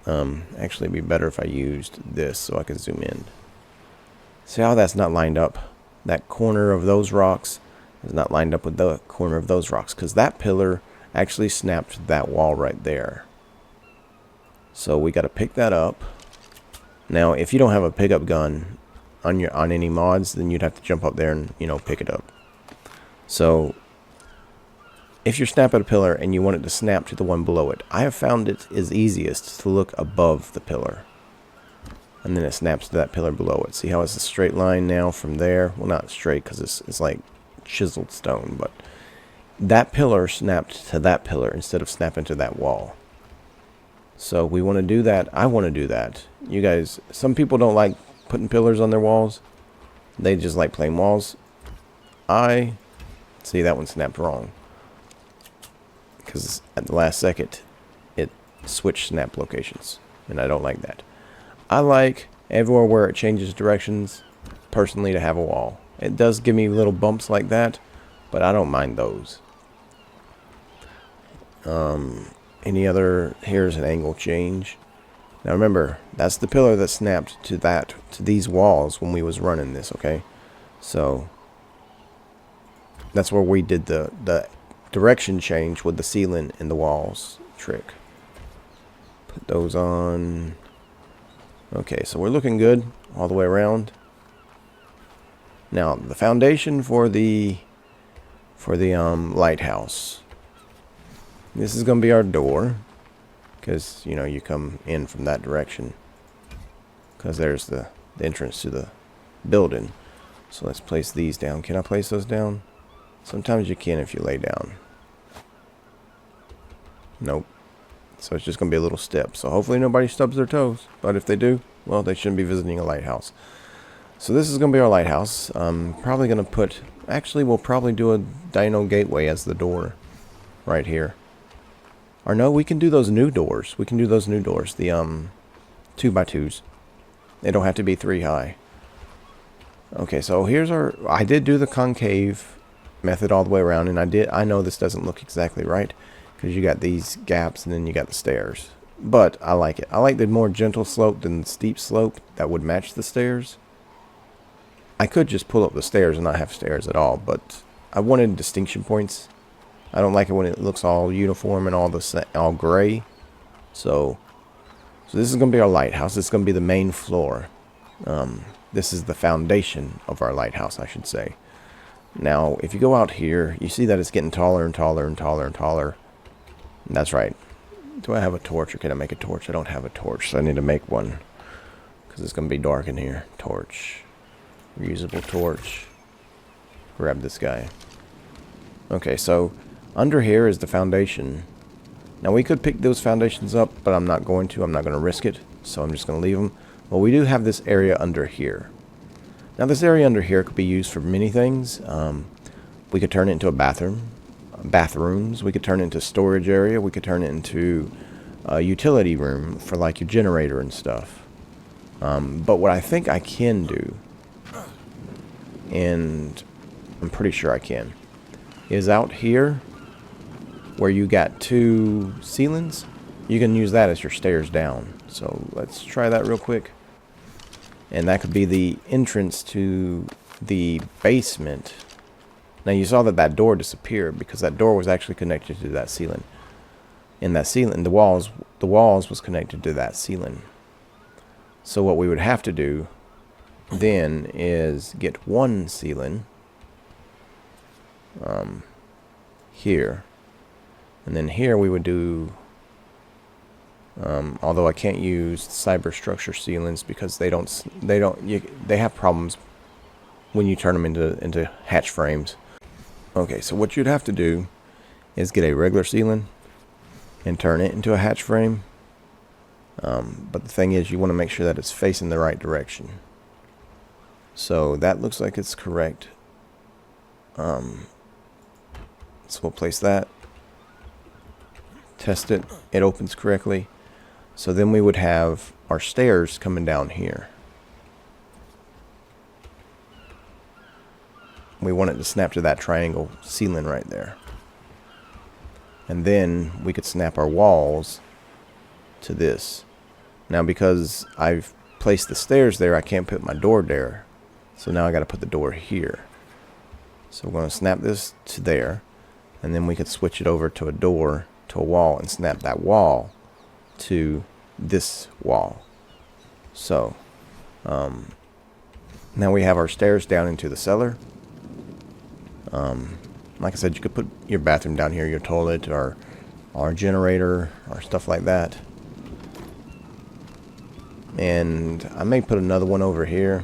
actually it'd be better if I used this so I could zoom in. See how that's not lined up? That corner of those rocks is not lined up with the corner of those rocks, because that pillar actually snapped that wall right there. So we got to pick that up. Now if you don't have a pickup gun on any mods, then you'd have to jump up there and, you know, pick it up. So if you're snapping a pillar and you want it to snap to the one below it, I have found it is easiest to look above the pillar. And then it snaps to that pillar below it. See how it's a straight line now from there? Well, not straight because it's like chiseled stone, but that pillar snapped to that pillar instead of snapping to that wall. So we want to do that. I want to do that. You guys, some people don't like putting pillars on their walls. They just like plain walls. See, that one snapped wrong, because at the last second it switched snap locations, and I don't like that. I like everywhere where it changes directions personally to have a wall. It does give me little bumps like that, but I don't mind those. Any other... here's an angle change. Now remember, that's the pillar that snapped to these walls when we was running this, okay? So that's where we did the direction change with the ceiling and the walls trick. Put those on. Okay, so we're looking good all the way around. Now the foundation for the lighthouse. This is going to be our door, because you know you come in from that direction, because there's the entrance to the building. So let's place these down. Can I place those down? Sometimes you can if you lay down. Nope. So it's just going to be a little step. So hopefully nobody stubs their toes. But if they do, well, they shouldn't be visiting a lighthouse. So this is going to be our lighthouse. Probably going to put... actually, we'll probably do a dino gateway as the door right here. Or no, we can do those new doors. We can do those new doors. The 2x2s. They don't have to be 3 high. Okay, so here's our... I did do the concave method all the way around, and I know this doesn't look exactly right, because you got these gaps and then you got the stairs. But I like it. I like the more gentle slope than the steep slope that would match the stairs. I could just pull up the stairs and not have stairs at all, but I wanted distinction points. I don't like it when it looks all uniform and all gray. So this is going to be our lighthouse. This is going to be the main floor. This is the foundation of our lighthouse, I should say. Now, if you go out here, you see that it's getting taller and taller and taller and taller. And that's right. Do I have a torch, or can I make a torch? I don't have a torch, so I need to make one, because it's going to be dark in here. Torch. Reusable torch. Grab this guy. Okay, so under here is the foundation. Now, we could pick those foundations up, but I'm not going to. I'm not going to risk it, so I'm just going to leave them. Well, we do have this area under here. Now, this area under here could be used for many things. We could turn it into a bathrooms. We could turn it into storage area. We could turn it into a utility room for like your generator and stuff. But what I think I can do, and I'm pretty sure I can, is out here where you got 2 ceilings, you can use that as your stairs down. So let's try that real quick. And that could be the entrance to the basement. Now you saw that door disappeared because that door was actually connected to that ceiling. And that ceiling, the walls was connected to that ceiling. So what we would have to do then is get one ceiling here. And then here we would do, although I can't use cyberstructure ceilings because they have problems when you turn them into hatch frames. Okay, so what you'd have to do is get a regular ceiling and turn it into a hatch frame. But the thing is, you want to make sure that it's facing the right direction. So that looks like it's correct. So we'll place that. Test it. It opens correctly. So then we would have our stairs coming down here. We want it to snap to that triangle ceiling right there. And then we could snap our walls to this. Now because I've placed the stairs there, I can't put my door there. So now I got to put the door here. So we're going to snap this to there. And then we could switch it over to a door, to a wall, and snap that wall to this wall. So now we have our stairs down into the cellar. Like I said, you could put your bathroom down here, your toilet, or our generator, or stuff like that. And I may put another one over here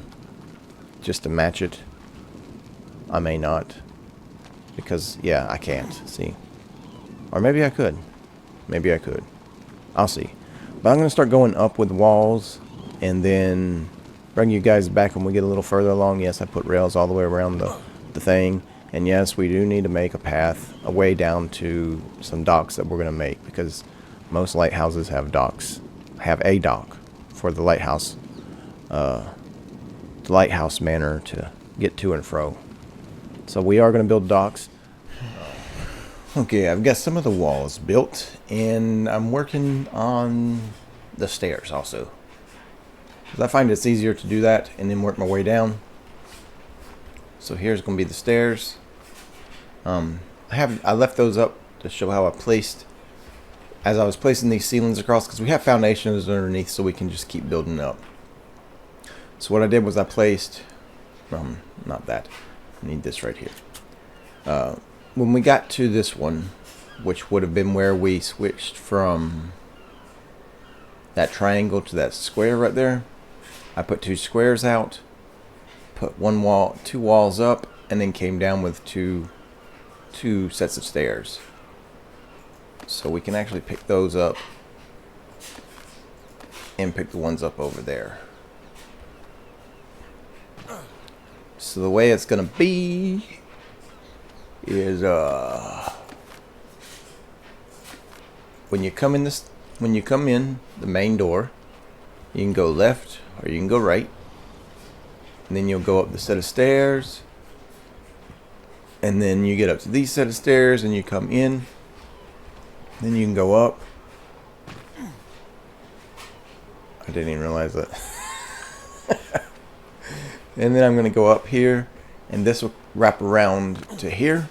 just to match it. I may not, because yeah, I can't see. Or maybe I could. Maybe I could. I'll see. But I'm going to start going up with walls and then bring you guys back when we get a little further along. Yes, I put rails all the way around the thing. And yes, we do need to make a path, a way down to some docks that we're going to make, because most lighthouses have docks, have a dock for the lighthouse manor to get to and fro. So we are going to build docks. Okay, I've got some of the walls built, and I'm working on the stairs also, because I find it's easier to do that and then work my way down. So here's going to be the stairs. I left those up to show how I placed, as I was placing these ceilings across, because we have foundations underneath, so we can just keep building up. So what I did was I placed, not that, I need this right here. When we got to this one, which would have been where we switched from that triangle to that square right there, I put 2 squares out, put 2 walls up, and then came down with two sets of stairs. So we can actually pick those up and pick the ones up over there. So the way it's gonna be is when you come in the main door, you can go left or you can go right, and then you'll go up the set of stairs, and then you get up to these set of stairs and you come in. Then you can go up. I didn't even realize that. And then I'm going to go up here, and this will wrap around to here.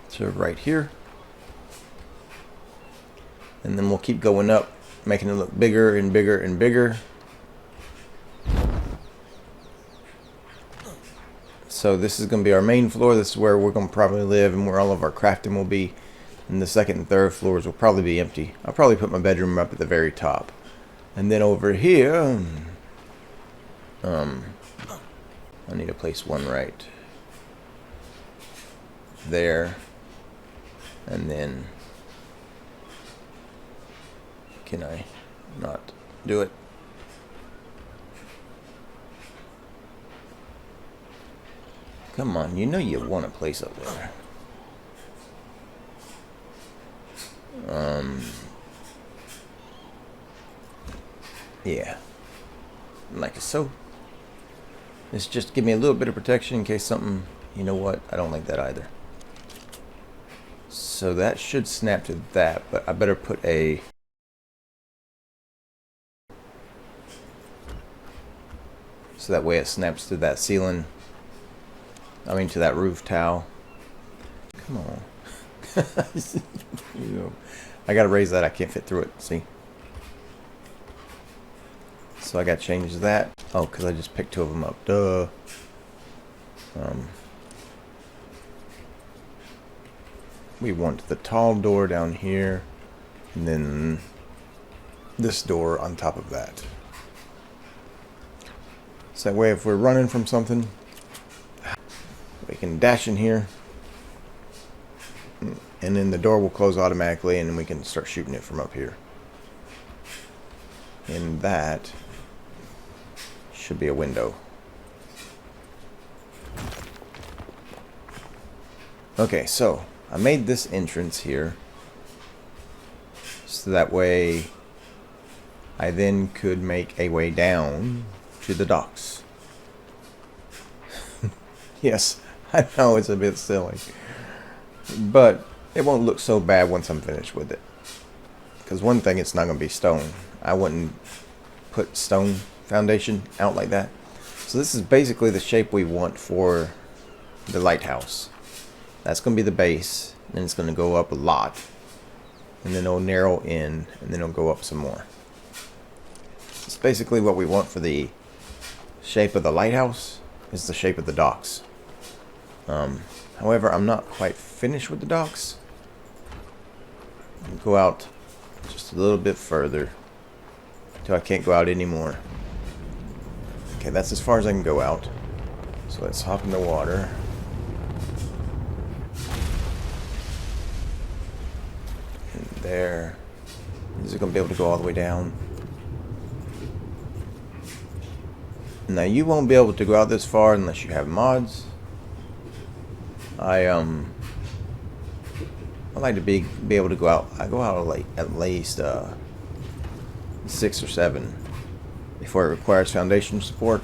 So right here. And then we'll keep going up, making it look bigger and bigger and bigger. So this is going to be our main floor. This is where we're going to probably live and where all of our crafting will be. And the second and third floors will probably be empty. I'll probably put my bedroom up at the very top. And then over here, I need to place one right there. And then, can I not do it? Come on, you know you want a place up there. Yeah, like so. It's just give me a little bit of protection in case something, you know what, I don't like that either. So that should snap to that, but I better put a so that way it snaps to that ceiling. I mean to that roof towel. Come on. I gotta raise that. I can't fit through it. See? So I gotta change that. Oh, because I just picked 2 of them up. Duh. we want the tall door down here, and then this door on top of that. So that way if we're running from something, we can dash in here, and then the door will close automatically, and then we can start shooting it from up here. And that should be a window. Okay, so I made this entrance here so that way I then could make a way down to the docks. Yes, I know it's a bit silly, but it won't look so bad once I'm finished with it. Because one thing, it's not going to be stone. I wouldn't put stone foundation out like that. So this is basically the shape we want for the lighthouse. That's going to be the base, and it's going to go up a lot, and then it'll narrow in, and then it'll go up some more. It's basically what we want for the shape of the lighthouse is the shape of the docks. However, I'm not quite finished with the docks. I'll go out just a little bit further until I can't go out anymore. Okay, that's as far as I can go out. So let's hop in the water. And there. Is it going to be able to go all the way down? Now you won't be able to go out this far unless you have mods. I like to be able to go out. I go out like at least 6 or 7 before it requires foundation support.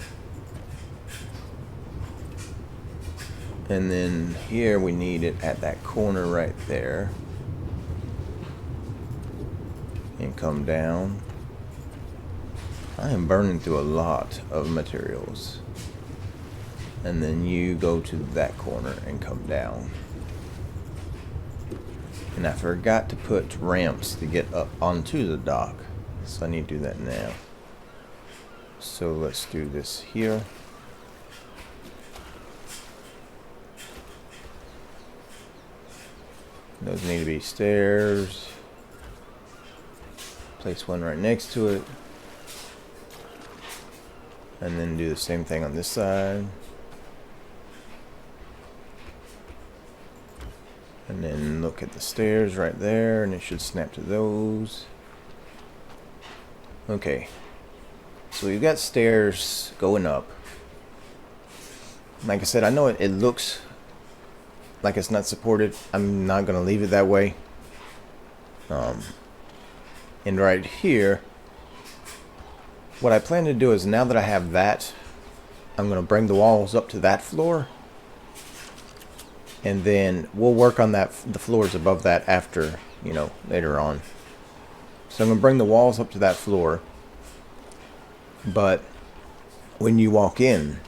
And then here we need it at that corner right there, and come down. I am burning through a lot of materials. And then you go to that corner and come down. And I forgot to put ramps to get up onto the dock, so I need to do that now. So let's do this here. Those need to be stairs. Place one right next to it. And then do the same thing on this side. And then look at the stairs right there, and it should snap to those. Okay. So we've got stairs going up. Like I said, I know it looks like it's not supported. I'm not going to leave it that way. And right here, what I plan to do is, now that I have that, I'm going to bring the walls up to that floor. And then we'll work on the floors above that after, later on. So I'm going to bring the walls up to that floor. But when you walk in,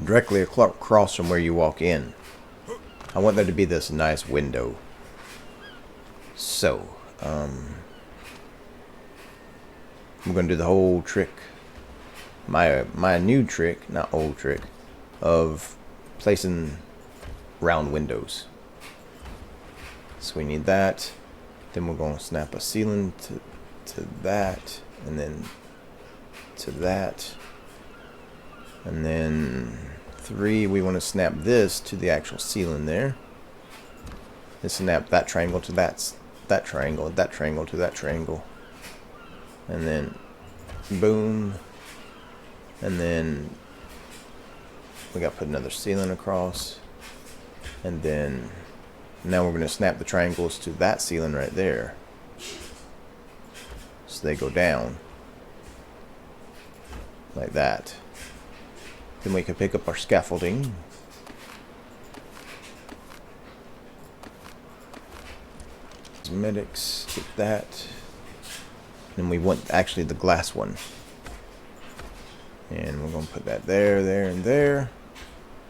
directly across from where you walk in, I want there to be this nice window. So, I'm going to do the whole trick. My new trick, not old trick, of placing round windows. So we need that. Then we're going to snap a ceiling to that, and then to that, and then 3 we want to snap this to the actual ceiling there. Then snap that triangle to that triangle, that triangle to that triangle, and then boom, and then we got to put another ceiling across. And then now we're going to snap the triangles to that ceiling right there, so they go down like that. Then we can pick up our scaffolding. Cosmetics, get that. And we want actually the glass one. And we're going to put that there, there, and there.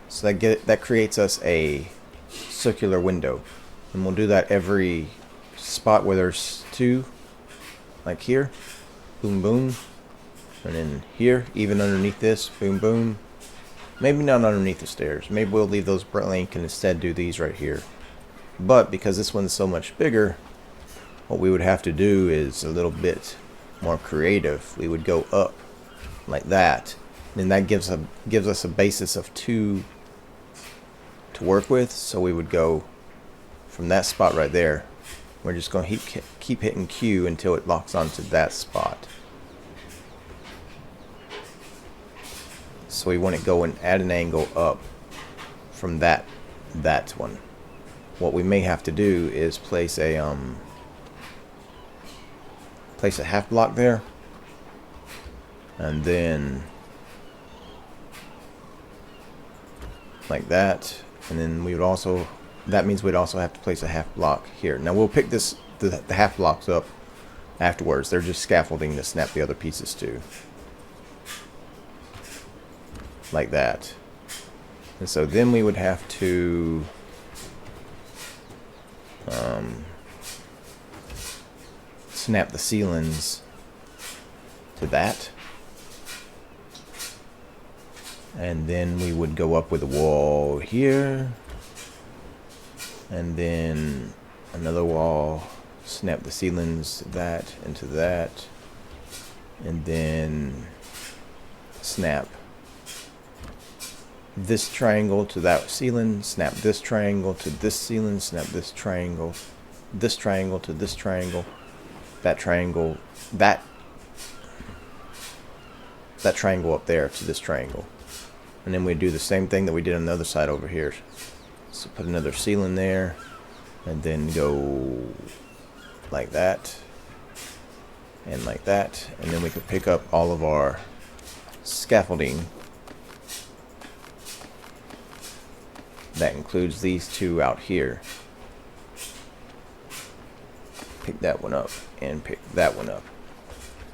So that creates us a circular window, and we'll do that every spot where there's 2, like here, boom boom, and then here, even underneath this, boom boom. Maybe not underneath the stairs, maybe we'll leave those blank and instead do these right here, But because this one's so much bigger, what we would have to do is a little bit more creative. We would go up like that, and that gives us a basis of 2 to work with. So we would go from that spot right there. We're just going to keep hitting Q until it locks onto that spot. So we want to go and add an angle up from that one. What we may have to do is place a half block there, and then like that, and then we would also, that means we'd also have to place a half block here. Now we'll pick the half blocks up afterwards. They're just scaffolding to snap the other pieces to, like that. And so then we would have to snap the ceilings to that, and then we would go up with a wall here, and then another wall, snap the ceilings to that into that, and then snap this triangle to that ceiling, snap this triangle to this ceiling, snap this triangle to this triangle, that triangle, that triangle up there to this triangle. And then we do the same thing that we did on the other side over here. So put another ceiling there, and then go like that, and like that, and then we could pick up all of our scaffolding. That includes these 2 out here. Pick that one up and pick that one up.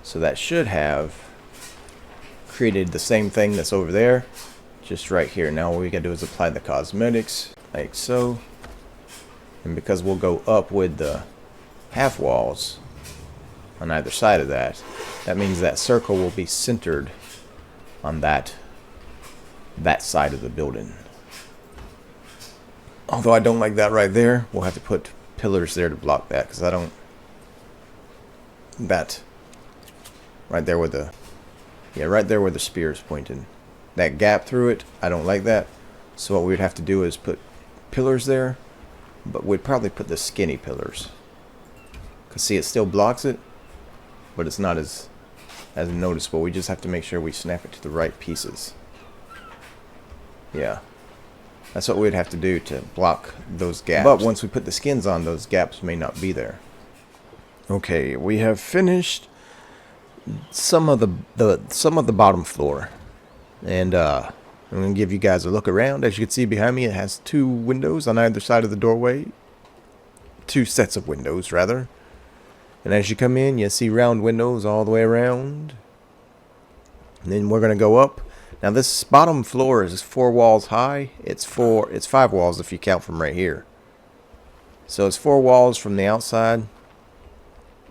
So that should have created the same thing that's over there, just right here. Now all we gotta do is apply the cosmetics, like so. And because we'll go up with the half walls on either side of that, that means that circle will be centered on that side of the building. Although I don't like that right there, we'll have to put pillars there to block that, because I don't, that right there where the, yeah, right there where the spear is pointing, that gap through it, I don't like that. So what we'd have to do is put pillars there, but we'd probably put the skinny pillars, because see, it still blocks it, but it's not as noticeable. We just have to make sure we snap it to the right pieces. Yeah, that's what we'd have to do to block those gaps. But once we put the skins on, those gaps may not be there. Okay, we have finished some of the bottom floor, and I'm gonna give you guys a look around. As you can see behind me, it has 2 windows on either side of the doorway. 2 sets of windows, rather. And as you come in, you see round windows all the way around. And then we're gonna go up. Now this bottom floor is 4 walls high. It's 5 walls if you count from right here. So it's 4 walls from the outside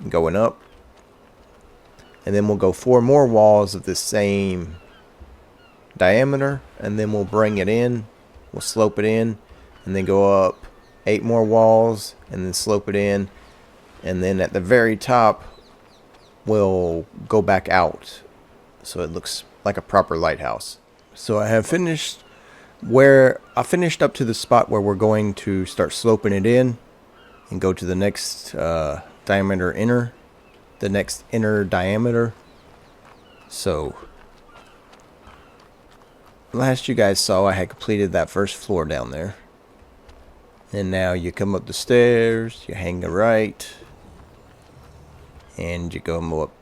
going up. And then we'll go 4 more walls of the same diameter, and then we'll bring it in, we'll slope it in, and then go up 8 more walls, and then slope it in, and then at the very top we'll go back out so it looks like a proper lighthouse. So I have finished up to the spot where we're going to start sloping it in and go to the next inner diameter. So last you guys saw, I had completed that first floor down there, and now you come up the stairs, you hang a right, and you come up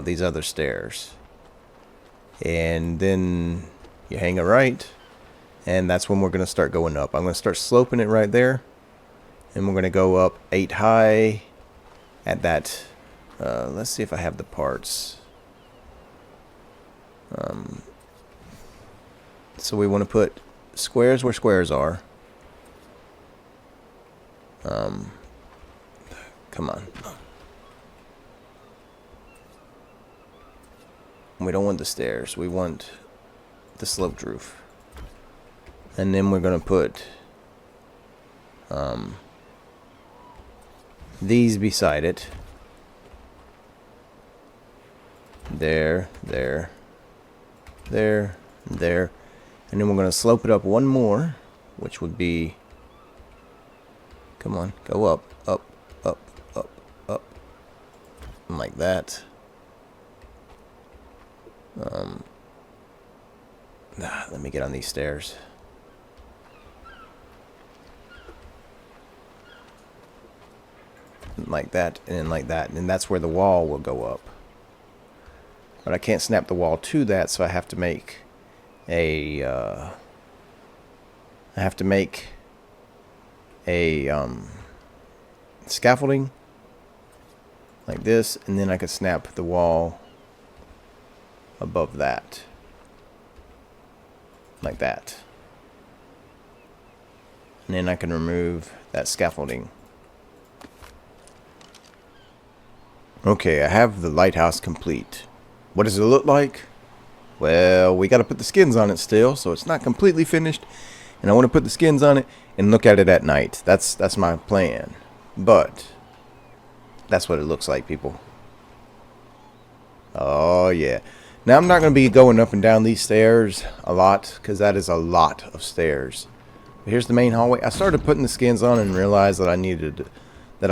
these other stairs, and then you hang a right, and that's when we're going to start going up. I'm going to start sloping it right there, and we're going to go up 8 high at that. Let's see if I have the parts. So we want to put squares where squares are. Come on. We don't want the stairs. We want the sloped roof. And then we're going to put these beside it. There, there, there, there. And then we're going to slope it up one more, which would be, come on, go up, up, up, up, up, like that. Let me get on these stairs. Like that, and then like that, and that's where the wall will go up. But I can't snap the wall to that, so I have to make a scaffolding like this, and then I could snap the wall above that, like that, and then I can remove that scaffolding. Okay, I have the lighthouse complete. What does it look like? Well, we got to put the skins on it still, so it's not completely finished, and I want to put the skins on it and look at it at night. That's my plan. But that's what it looks like, people. Oh yeah. Now I'm not going to be going up and down these stairs a lot, because that is a lot of stairs. But here's the main hallway. I started putting the skins on and realized that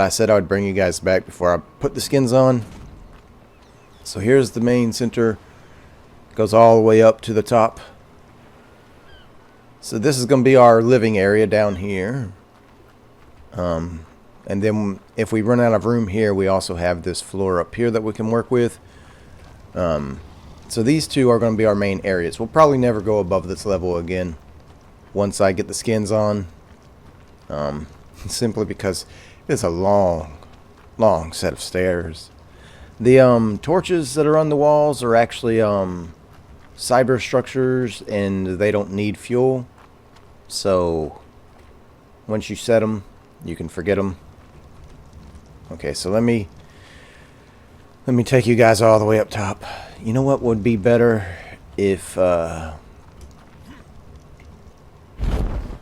I said I would bring you guys back before I put the skins on. So here's the main center. Goes all the way up to the top. So this is going to be our living area down here. And then if we run out of room here, we also have this floor up here that we can work with. So these two are going to be our main areas. We'll probably never go above this level again once I get the skins on. Simply because it's a long, long set of stairs. The torches that are on the walls are actually cyber structures, and they don't need fuel. So once you set them, you can forget them. Okay, so let me take you guys all the way up top. You know what would be better if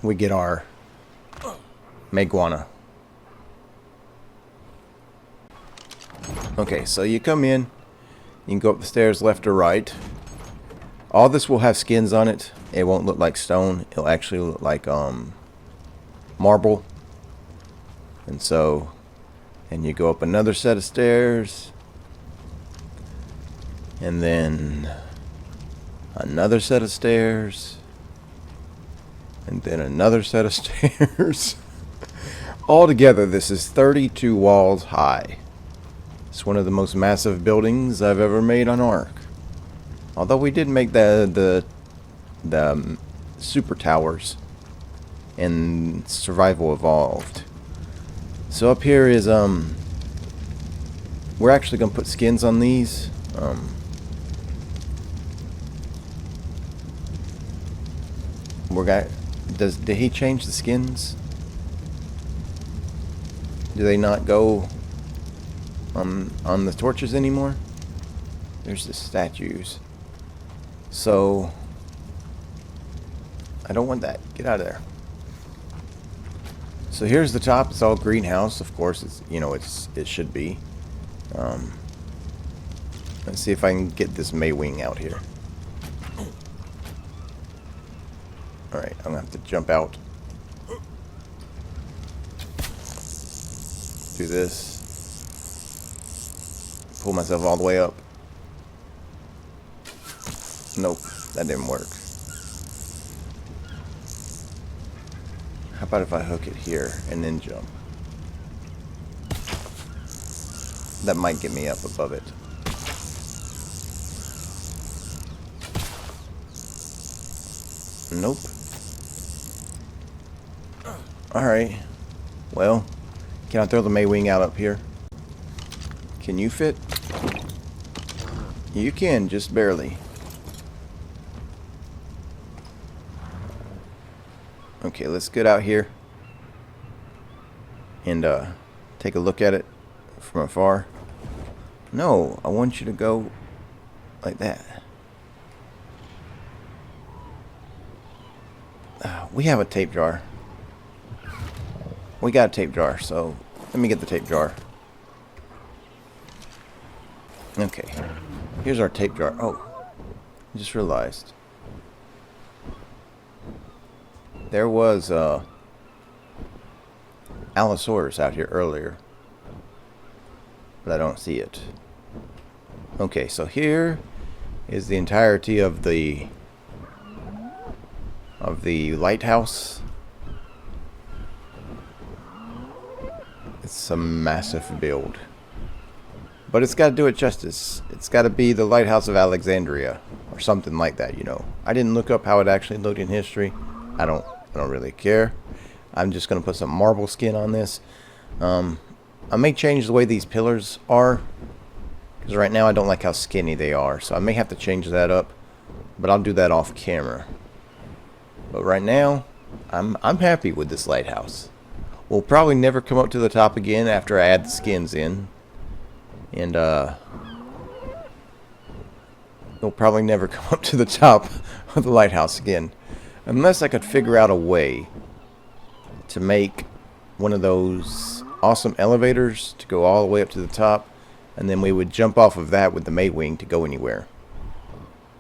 we get our Meguana. Okay, so you come in, you can go up the stairs left or right. All this will have skins on it. It won't look like stone. It'll actually look like marble. And so, and you go up another set of stairs, and then another set of stairs, and then another set of stairs. Altogether, this is 32 walls high. It's one of the most massive buildings I've ever made on Ark. Although we did make the super towers in Survival Evolved. So up here is we're actually gonna put skins on these. Did he change the skins? Do they not go on the torches anymore? There's the statues. So I don't want that. Get out of there. So here's the top. It's all greenhouse. Of course, it's, you know, it should be. Let's see if I can get this Maywing out here. All right, I'm gonna have to jump out. Do this. Pull myself all the way up. Nope, that didn't work. How about if I hook it here and then jump? That might get me up above it. Nope. Alright. Well, can I throw the Maywing out up here? Can you fit? You can, just barely. Okay, let's get out here and take a look at it from afar. No, I want you to go like that. We have a tape jar. We got a tape jar, so Let me get the tape jar. Okay. Here's our tape jar. Oh. I just realized. There was Allosaurus out here earlier. But I don't see it. Okay, so here is the entirety of the lighthouse. It's a massive build. But it's got to do it justice. It's got to be the Lighthouse of Alexandria or something like that, you know. I didn't look up how it actually looked in history. I don't really care. I'm just going to put some marble skin on this. I may change the way these pillars are, because right now I don't like how skinny they are, so I may have to change that up, but I'll do that off camera. But right now, I'm happy with this lighthouse. We'll probably never come up to the top again after I add the skins in, and we'll probably never come up to the top of the lighthouse again, unless I could figure out a way to make one of those awesome elevators to go all the way up to the top, and then we would jump off of that with the mate wing to go anywhere.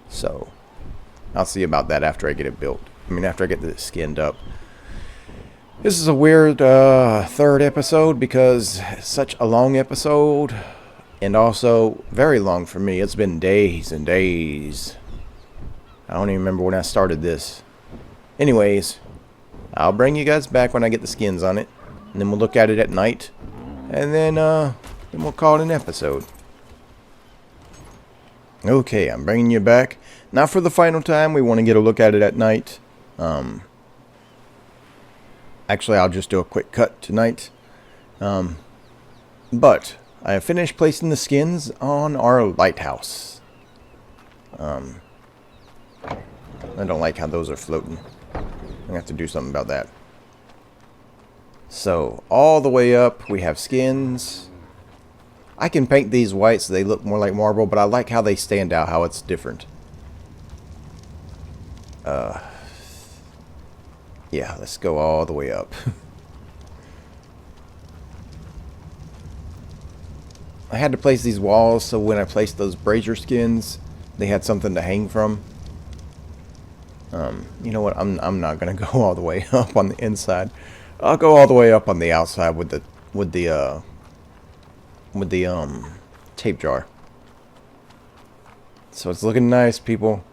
So I'll see about that after I get it built. I mean, after I get it skinned up. This is a weird third episode because it's such a long episode, and also very long for me. It's been days and days. I don't even remember when I started this. Anyways, I'll bring you guys back when I get the skins on it, and then we'll look at it at night, and then we'll call it an episode. Okay, I'm bringing you back. Now for the final time, we want to get a look at it at night. Actually, I'll just do a quick cut tonight. But I have finished placing the skins on our lighthouse. I don't like how those are floating. I'm going to have to do something about that. So, all the way up, we have skins. I can paint these white so they look more like marble, but I like how they stand out, how it's different. Yeah, let's go all the way up. I had to place these walls so when I placed those brazier skins, they had something to hang from. You know what? I'm not gonna go all the way up on the inside. I'll go all the way up on the outside with the tape jar. So it's looking nice, people.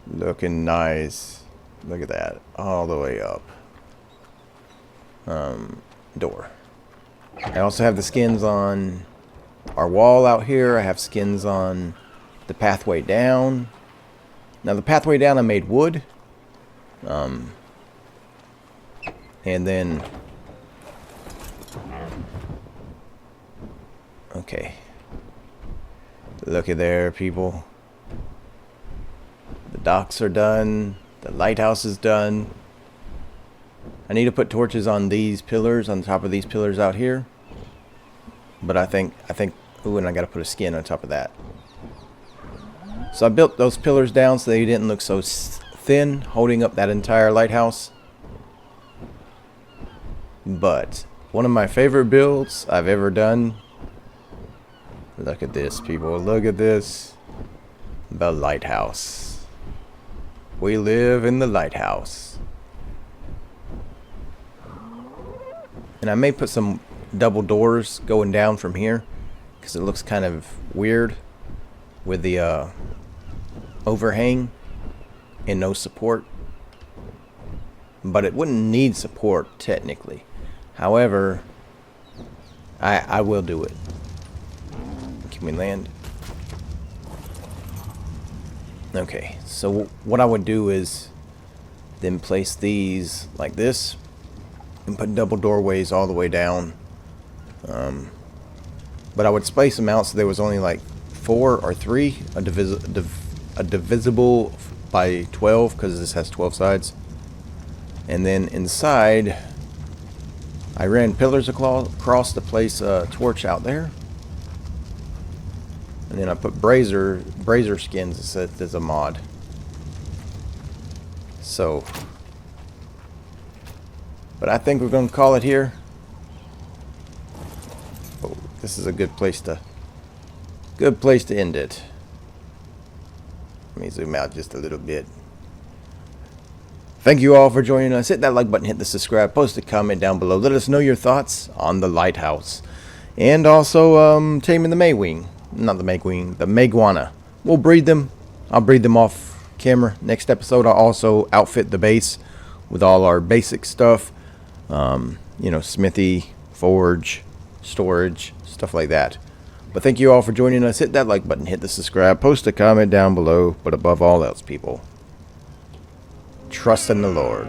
Looking nice. Look at that. All the way up. Door. I also have the skins on our wall out here. I have skins on the pathway down. Now the pathway down I made wood. And then... Okay. Look at there, people. The docks are done. The lighthouse is done. I need to put torches on these pillars, on top of these pillars out here. But I think, ooh, and I gotta put a skin on top of that. So I built those pillars down so they didn't look so thin, holding up that entire lighthouse. But one of my favorite builds I've ever done. Look at this, people. Look at this. The lighthouse. We live in the lighthouse. And I may put some double doors going down from here, because it looks kind of weird with the overhang and no support. But it wouldn't need support technically. However, I will do it. Can we land? Okay, so what I would do is then place these like this and put double doorways all the way down. But I would space them out so there was only like 4 or 3, a divisible by 12, because this has 12 sides. And then inside, I ran pillars across to place a torch out there. And then I put brazier skins as a mod. So, but I think we're going to call it here. this is a good place to end it. Let me zoom out just a little bit. Thank you all for joining us. Hit that like button, hit the subscribe, post a comment down below. Let us know your thoughts on the lighthouse. And also taming the Maywing. Not the Maywing, the Mayguana. We'll breed them. I'll breed them off camera. Next episode, I'll also outfit the base with all our basic stuff. You know, smithy, forge, storage, stuff like that. But thank you all for joining us. Hit that like button, hit the subscribe, post a comment down below. But above all else, people, trust in the Lord.